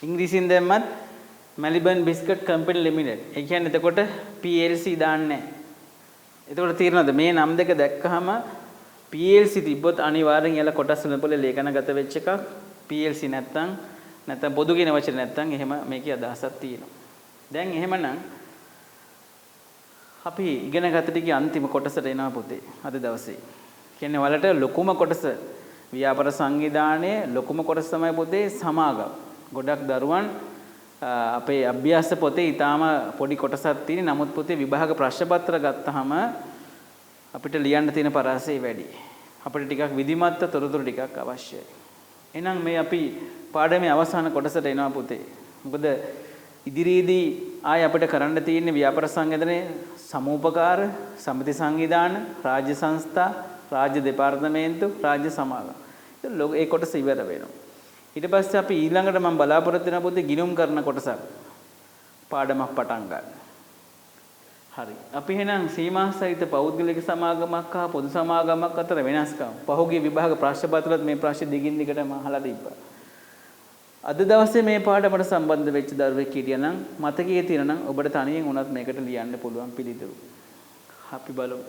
ඉංග්‍රීසියෙන් දැම්මත් මෙලිබන් බිස්කට් කම්පැනි ලිමිටඩ්. ඒ කියන්නේ එතකොට PLC දාන්නේ නැහැ. එතකොට තේරෙනවද මේ නම් දෙක දැක්කහම PLC තිබ්බොත් අනිවාර්යෙන් එයාලා කොටස් වෙනපොලේ ලේඛනගත වෙච්ච එකක්. PLC නැත්තම් පොදු කියන වචනේ නැත්තම් එහෙම මේකේ අදහසක් තියෙනවා. දැන් එහෙමනම් අපි ඉගෙන ගත ටිකේ අන්තිම කොටසට එනවා පුතේ අද දවසේ. කියන්නේ වලට ලොකුම කොටස ව්‍යාපාර සංවිධානයේ ලොකුම කොටස තමයි පුතේ සමාගම්. ගොඩක් දරුවන් අපේ අභ්‍යාස පොතේ ඊටාම පොඩි කොටසක් තියෙන. නමුත් පුතේ විභාග ප්‍රශ්න පත්‍ර ගත්තාම අපිට ලියන්න තියෙන පරාසය වැඩි. අපිට ටිකක් විධිමත් තොරතුරු ටිකක් අවශ්‍යයි. එහෙනම් මේ අපි පාඩමේ අවසාන කොටසට එනවා පුතේ. මොකද ඉදිරියේදී ආය අපිට කරන්න තියෙන්නේ ව්‍යාපාර සංවිධානයේ සමූපකාර, සමිති සංවිධාන, රාජ්‍ය සංස්ථා, රාජ්‍ය දෙපාර්තමේන්තු, රාජ්‍ය සමාගම්. ඒ කොටස ඉවර වෙනවා. ඊට පස්සේ අපි ඊළඟට මම බලාපොරොත්තු වෙන පොතේ ගිණුම් කරන කොටසක් පාඩමක් පටන් ගන්න. හරි. අපි එහෙනම් සීමාසහිත පෞද්ගලික සමාගමක් හා පොදු සමාගමක් අතර වෙනස්කම් පහුගිය විභාග ප්‍රශ්න පත්‍රවලත් මේ ප්‍රශ්න දිගින් දිගටම අහලා තිබ්බා. අද දවසේ මේ පාඩමට සම්බන්ධ වෙච්ච දරුවෙක් හිටියා නම් මතකයේ තියෙන නම් ඔබට තනියෙන් උනත් මේකට ලියන්න පුළුවන් පිළිතුරු. අපි බලමු.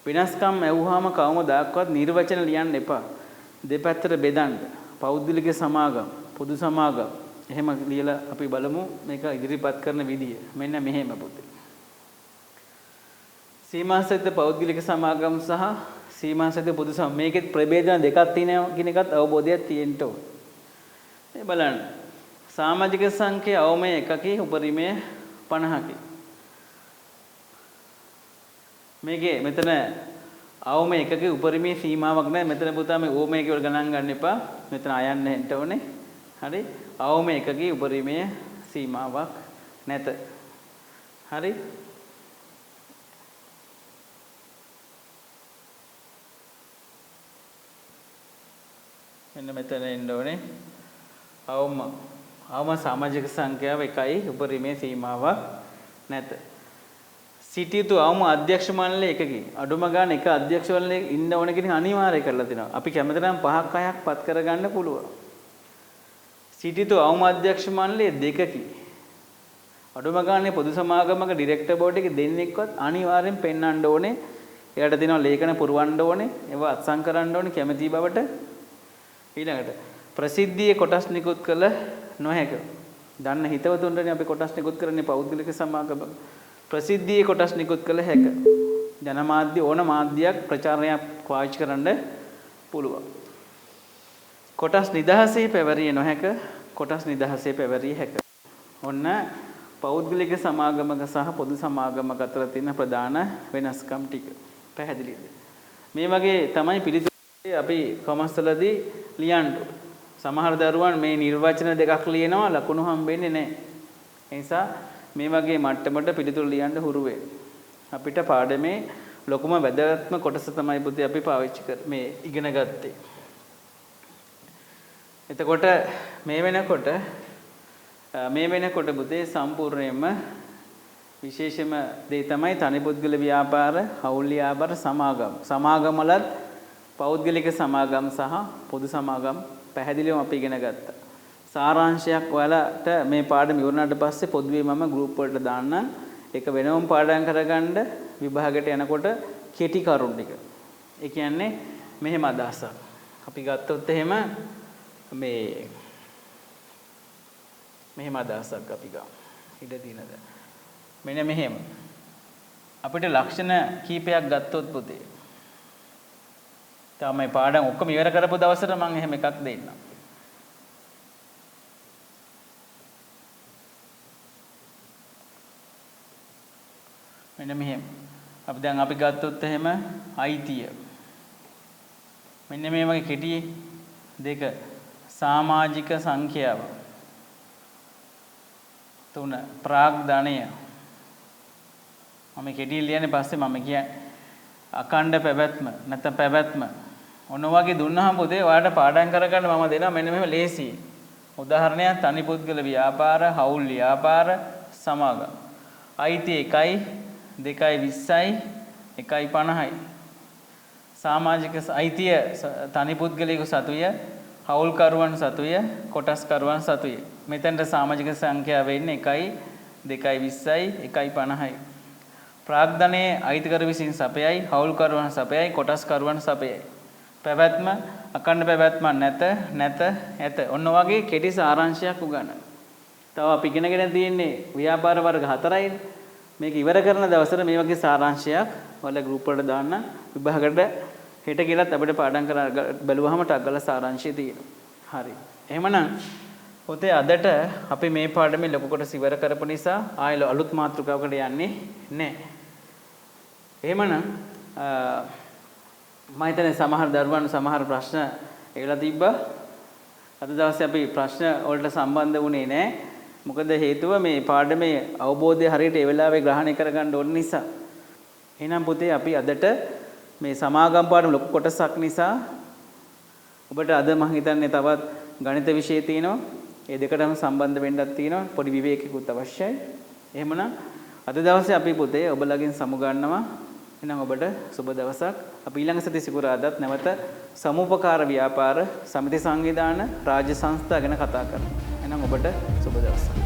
වෙනස්කම් ඇහුවාම කවමදාක්වත් නිර්වචන ලියන්න එපා. දෙපැත්තට බෙදන්න. පෞද්ගලික සමාගම්, පොදු සමාගම් එහෙම ලියලා අපි බලමු මේක ඉදිරිපත් කරන විදිය. මෙන්න මෙහෙම පුතේ. සීමාසහිත පෞද්ගලික සමාගම් සහ සීමාසහිත පොදු සමාගම් මේකෙත් ප්‍රභේදන දෙකක් තියෙනවා කියන එකත් අවබෝධයක් තියෙන්න ඕනේ. මේ බලන්න. සමාජික සංඛ්‍යා අවමය 1කේ උපරිමය 50කේ. මේකේ මෙතන අවම එකකේ උපරිමයේ සීමාවක් නැහැ. මෙතන පුතා මේ ඕම එකේ වල ගණන් ගන්න එපා. මෙතන අයන්න හෙන්න ඕනේ. හරි? අවම එකකේ උපරිමයේ සීමාවක් නැත. හරි? මෙන්න මෙතන එන්න ඕනේ. අවම සමාජික සංඛ්‍යාව 1යි උපරිමයේ සීමාවක් නැත. සිටියුතු අවම අධ්‍යක්ෂ මණ්ඩලය එකකි. අඩුම ගන්න එක අධ්‍යක්ෂ මණ්ඩලයක ඉන්න ඕන කෙනෙක් අනිවාර්ය කරලා තිනවා. අපි කැමති නම් 5ක් 6ක් පත් කරගන්න පුළුවන්. සිටියුතු අවම අධ්‍යක්ෂ මණ්ඩලය දෙකකි. අඩුම ගානේ පොදු සමාගමක ඩිරෙක්ටර් බෝඩ් එකේ දෙන්නෙක්වත් අනිවාර්යෙන් පෙන්වන්න ඕනේ. එයාට දෙනවා ලේඛන පුරවන්න ඕනේ. ඒවා අත්සන් කරන්න ඕනේ කැමැති බවට. ඊළඟට ප්‍රසිද්ධියේ කොටස් නිකුත් කළ නොහැක. දන්න හිතවතුන්ටනේ අපි කොටස් නිකුත් කරන්නේ පෞද්ගලික සමාගමක. ප්‍රසිද්ධියේ කොටස් නිකුත් කළ හැක. ජනමාධ්‍ය ඕන මාධ්‍යයක් ප්‍රචාරණයක් පාවිච්චි කරන්න පුළුවන්. කොටස් නිදහසේ පැවරිය නොහැක. කොටස් නිදහසේ පැවරිය හැක. ඔන්න පෞද්ගලික සමාගමක සහ පොදු සමාගමක අතර තියෙන ප්‍රධාන වෙනස්කම් ටික. පැහැදිලිද? මේ වගේ තමයි පිළිතුරේ අපි කොමර්ස් වලදී ලියන්න. සමහර දරුවන් මේ නිර්වචන දෙකක් ලියනවා ලකුණු හම්බෙන්නේ නැහැ. ඒ නිසා මේ වගේ මට්ටමට පිළිතුරු ලියන්න හුරු වෙන්න. අපිට පාඩමේ ලොකුම වැදගත්ම කොටස තමයි පුතේ අපි පාවිච්චි මේ ඉගෙන ගත්තේ. එතකොට මේ වෙනකොට පුතේ සම්පූර්ණයෙන්ම විශේෂම දේ තමයි තනි පුද්ගල ව්‍යාපාර, හවුල් ව්‍යාපාර, සමාගම්. සමාගම් වලත් පෞද්ගලික සමාගම් සහ පොදු සමාගම් පැහැදිලිවම අපි ඉගෙන ගත්තා. සාරාංශයක් ඔයාලට මේ පාඩම ඉවරනාට පස්සේ පොදුවේ මම ගෲප් වලට දාන්නම්. ඒක වෙනම පාඩම් කරගන්න විභාගයට යනකොට කෙටි කරුණු ටික. ඒ කියන්නේ මෙහෙම අදහසක්. අපි ගත්තොත් එහෙම මෙහෙම අදහසක් අපි ගමු. ඉඩ දිනද. මෙන්න මෙහෙම. අපිට ලක්ෂණ කීපයක් ගත්තොත් පුතේ. තමයි පාඩම් ඔක්කොම ඉවර කරපු දවසට මම එහෙම එකක් දෙන්නම්. මෙන්න මෙහෙම. අපි ගත්තොත් එහෙම අයිතිය. මෙන්න මේ වගේ කෙටි දෙක සමාජික සංඛ්‍යාව. 3 ප්‍රාග්ධනය. මම කෙටි ලියන්නේ පස්සේ මම කියන්නේ අඛණ්ඩ පැවැත්ම නැත්නම් පැවැත්ම. ඔන්න වගේ දුන්නාම පුතේ ඔයාලට පාඩම් කරගන්න මම දෙනවා මෙන්න මෙහෙම ලේසි. උදාහරණයක් තනි පුද්ගල ව්‍යාපාර, හවුල් ව්‍යාපාර, සමාගම්. අයිති 1යි 2යි 20යි 1යි 50යි. සමාජික අයිතිය තනි පුද්ගලයෙකු සතුය, හවුල්කරුවන් සතුය, කොටස්කරුවන් සතුය. මෙතනට සමාජික සංඛ්‍යාව වෙන්නේ 1යි 2යි 20යි 1යි 50යි. ප්‍රාග්ධනයේ අයිතිකරු විසින් සපයයි, හවුල්කරුවන් සපයයි, කොටස්කරුවන් සපයයි. පැවැත්ම අඛණ්ඩ පැවැත්ම නැත ඇත. ඔන්න වගේ කෙටි සාරාංශයක් උගන්වනවා. තව අපි ඉගෙනගෙන තියෙන්නේ ව්‍යාපාර වර්ග 4යි. මේක ඉවර කරන දවසට මේ වගේ සාරාංශයක් ඔයාලා ගෲප් වලට දාන්න. විභාගයට හෙට කියලාත් අපිට පාඩම් කරලා බැලුවාම ටක් ගාලා සාරාංශය තියෙනවා. හරි. එහෙමනම් පොතේ අදට අපි මේ පාඩමේ ලොකු කොටස ඉවර කරපු නිසා ආයෙ අලුත් මාතෘකාවකට යන්නේ නැහැ. එහෙමනම් මම හිතන්නේ සමහර දරුවන් සමහර ප්‍රශ්න ඒලා තිබ්බා. අද දවසේ අපි ප්‍රශ්න වලට සම්බන්ධ වුණේ නැහැ. මොකද හේතුව මේ පාඩමේ අවබෝධය හරියට ඒ වෙලාවේ ග්‍රහණය කරගන්න ඕන නිසා. එහෙනම් පුතේ අපි අදට මේ සමාගම් පාඩම ලොකු කොටසක් නිසා ඔබට අද මම හිතන්නේ තවත් ගණිත විෂය තියෙනවා. ඒ දෙකටම සම්බන්ධ වෙන්නත් තියෙනවා. පොඩි විවේකයකුත් අවශ්‍යයි. එහෙමනම් අද දවසේ අපි පුතේ ඔබලගෙන් සමුගන්නවා. එහෙනම් ඔබට සුබ දවසක්. අපි ඊළඟ සති සිකුරාදාත් නැවත සමුපකාර ව්‍යාපාර සමිති සංවිධාන රාජ්‍ය සංස්ථා ගැන කතා කරමු. එහෙනම් ඔබට සුබ දවසක්.